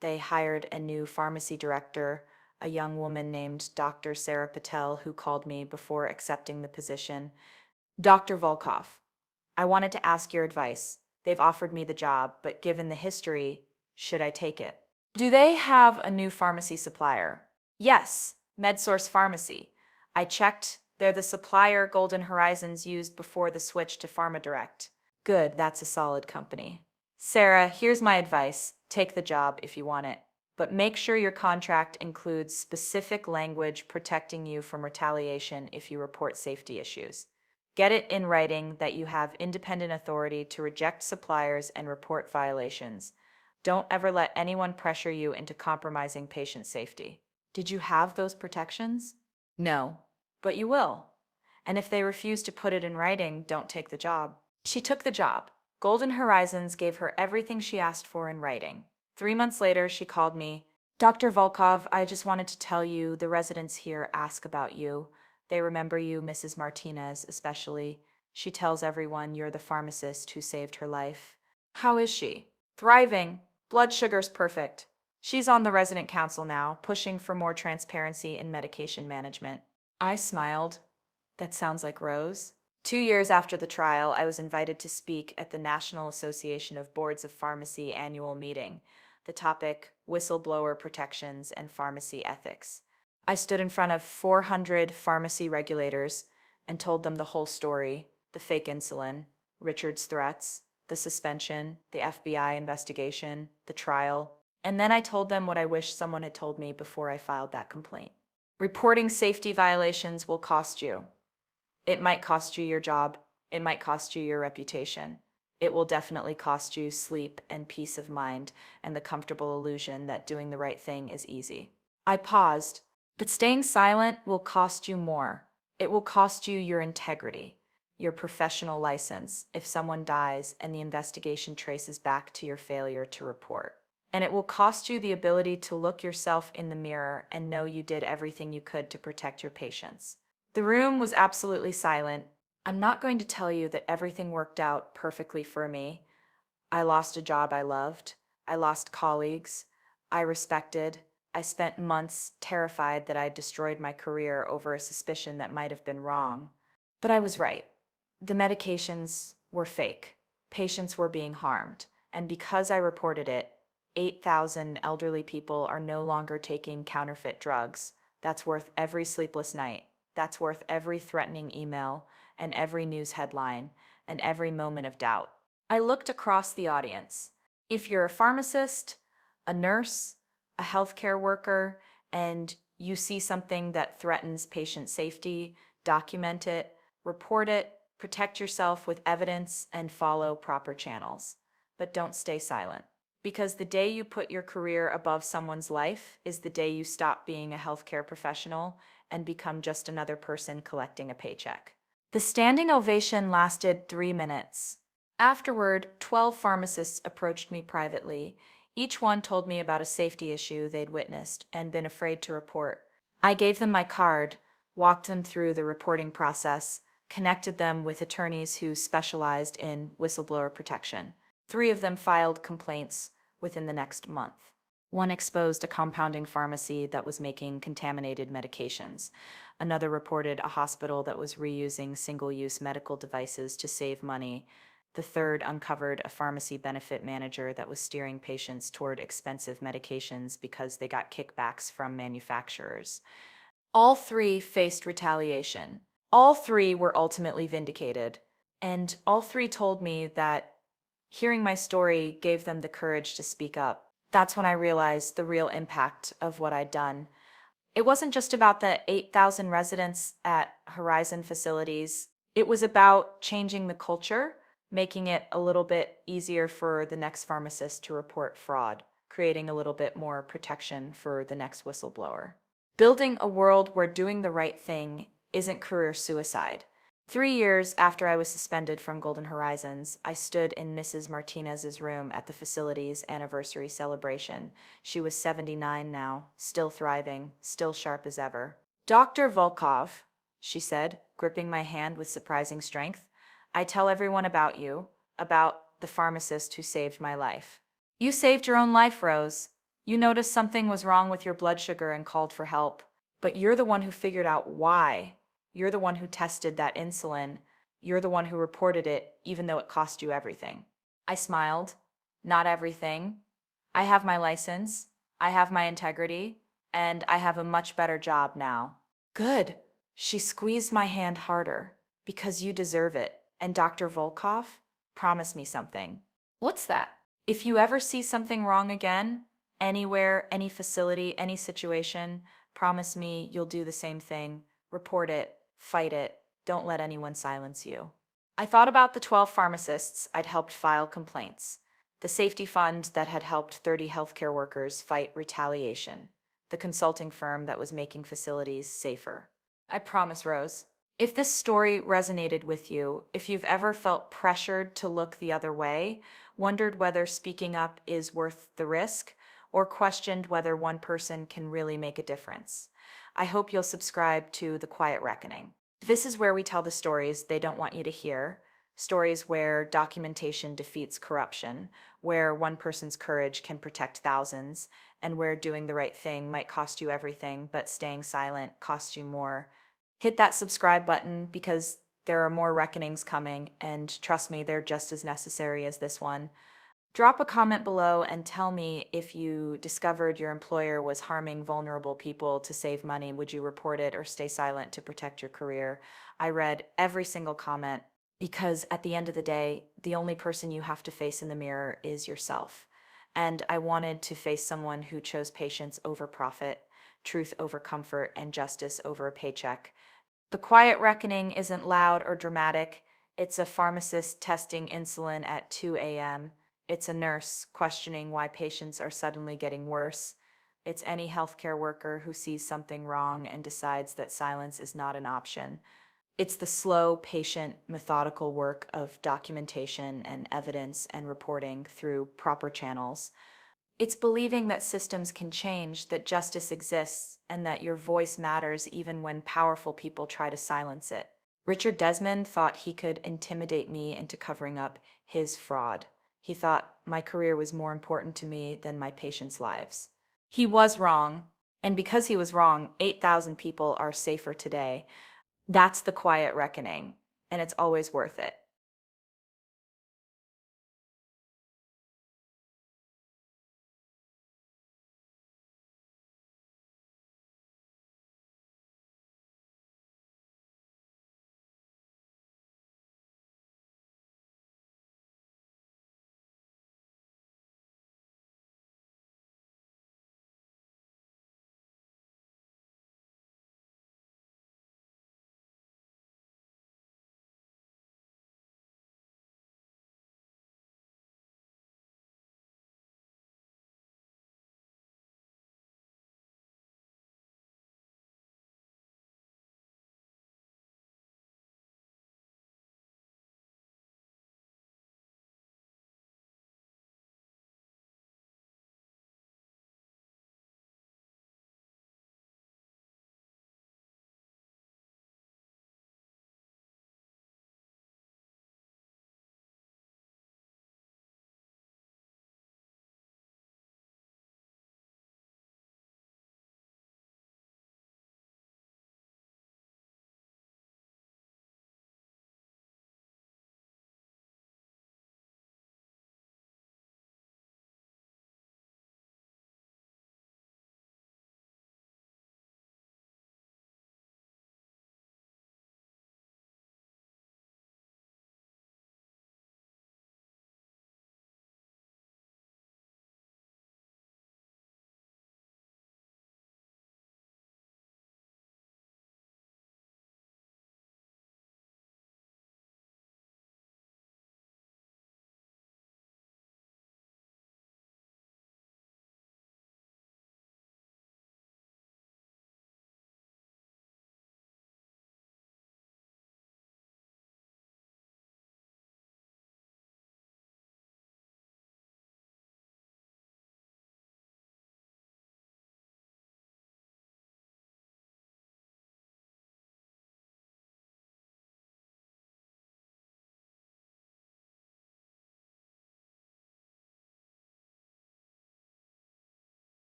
They hired a new pharmacy director, a young woman named Dr. Sarah Patel, who called me before accepting the position. "Dr. Volkov, I wanted to ask your advice. They've offered me the job, but given the history, should I take it?" "Do they have a new pharmacy supplier?" "Yes, MedSource Pharmacy. I checked. They're the supplier Golden Horizons used before the switch to PharmaDirect." "Good, that's a solid company." "Sarah, here's my advice. Take the job if you want it. But make sure your contract includes specific language protecting you from retaliation if you report safety issues. Get it in writing that you have independent authority to reject suppliers and report violations. Don't ever let anyone pressure you into compromising patient safety." "Did you have those protections?" "No, but you will. And if they refuse to put it in writing, don't take the job." She took the job. Golden Horizons gave her everything she asked for in writing. 3 months later, she called me. "Dr. Volkov, I just wanted to tell you the residents here ask about you. They remember you, Mrs. Martinez, especially. She tells everyone you're the pharmacist who saved her life." "How is she?" "Thriving. Blood sugar's perfect. She's on the resident council now, pushing for more transparency in medication management." I smiled. That sounds like Rose. 2 years after the trial, I was invited to speak at the National Association of Boards of Pharmacy annual meeting. The topic, Whistleblower Protections and Pharmacy Ethics. I stood in front of 400 pharmacy regulators and told them the whole story, the fake insulin, Richard's threats, the suspension, the FBI investigation, the trial. And then I told them what I wish someone had told me before I filed that complaint. Reporting safety violations will cost you. It might cost you your job. It might cost you your reputation. It will definitely cost you sleep and peace of mind and the comfortable illusion that doing the right thing is easy. I paused. But staying silent will cost you more. It will cost you your integrity, your professional license if someone dies and the investigation traces back to your failure to report. And it will cost you the ability to look yourself in the mirror and know you did everything you could to protect your patients. The room was absolutely silent. I'm not going to tell you that everything worked out perfectly for me. I lost a job I loved. I lost colleagues I respected. I spent months terrified that I'd destroyed my career over a suspicion that might have been wrong. But I was right. The medications were fake. Patients were being harmed, And because I reported it, 8,000 elderly people are no longer taking counterfeit drugs. That's worth every sleepless night. That's worth every threatening email and every news headline and every moment of doubt. I looked across the audience. If you're a pharmacist, a nurse, a healthcare worker, and you see something that threatens patient safety, document it, report it, protect yourself with evidence, and follow proper channels. But don't stay silent. Because the day you put your career above someone's life is the day you stop being a healthcare professional and become just another person collecting a paycheck. The standing ovation lasted 3 minutes. Afterward, 12 pharmacists approached me privately. Each one told me about a safety issue they'd witnessed and been afraid to report. I gave them my card, walked them through the reporting process, connected them with attorneys who specialized in whistleblower protection. 3 of them filed complaints within the next month. One exposed a compounding pharmacy that was making contaminated medications. Another reported a hospital that was reusing single-use medical devices to save money. The third uncovered a pharmacy benefit manager that was steering patients toward expensive medications because they got kickbacks from manufacturers. All 3 faced retaliation. All 3 were ultimately vindicated. And all 3 told me that hearing my story gave them the courage to speak up. That's when I realized the real impact of what I'd done. It wasn't just about the 8,000 residents at Horizon facilities. It was about changing the culture, making it a little bit easier for the next pharmacist to report fraud, creating a little bit more protection for the next whistleblower. Building a world where doing the right thing isn't career suicide. 3 years after I was suspended from Golden Horizons, I stood in Mrs. Martinez's room at the facility's anniversary celebration. She was 79 now, still thriving, still sharp as ever. "Dr. Volkov," she said, gripping my hand with surprising strength, "I tell everyone about you, about the pharmacist who saved my life. You saved your own life, Rose. You noticed something was wrong with your blood sugar and called for help. But you're the one who figured out why. You're the one who tested that insulin. You're the one who reported it, even though it cost you everything." I smiled. "Not everything. I have my license. I have my integrity. And I have a much better job now." "Good." She squeezed my hand harder. "Because you deserve it. And Dr. Volkov, promise me something." "What's that?" "If you ever see something wrong again, anywhere, any facility, any situation, promise me you'll do the same thing. Report it. Fight it. Don't let anyone silence you." I thought about the 12 pharmacists I'd helped file complaints, the safety fund that had helped 30 healthcare workers fight retaliation, the consulting firm that was making facilities safer. I promise, Rose, if this story resonated with you, if you've ever felt pressured to look the other way, wondered whether speaking up is worth the risk, or questioned whether one person can really make a difference, I hope you'll subscribe to The Quiet Reckoning. This is where we tell the stories they don't want you to hear, stories where documentation defeats corruption, where one person's courage can protect thousands, and where doing the right thing might cost you everything, but staying silent costs you more. Hit that subscribe button because there are more reckonings coming, and trust me, they're just as necessary as this one. Drop a comment below and tell me if you discovered your employer was harming vulnerable people to save money. Would you report it or stay silent to protect your career? I read every single comment because at the end of the day, the only person you have to face in the mirror is yourself. And I wanted to face someone who chose patience over profit, truth over comfort, and justice over a paycheck. The Quiet Reckoning isn't loud or dramatic. It's a pharmacist testing insulin at 2 a.m. It's a nurse questioning why patients are suddenly getting worse. It's any healthcare worker who sees something wrong and decides that silence is not an option. It's the slow, patient, methodical work of documentation and evidence and reporting through proper channels. It's believing that systems can change, that justice exists, and that your voice matters even when powerful people try to silence it. Richard Desmond thought he could intimidate me into covering up his fraud. He thought my career was more important to me than my patients' lives. He was wrong, and because he was wrong, 8,000 people are safer today. That's the Quiet Reckoning, and it's always worth it.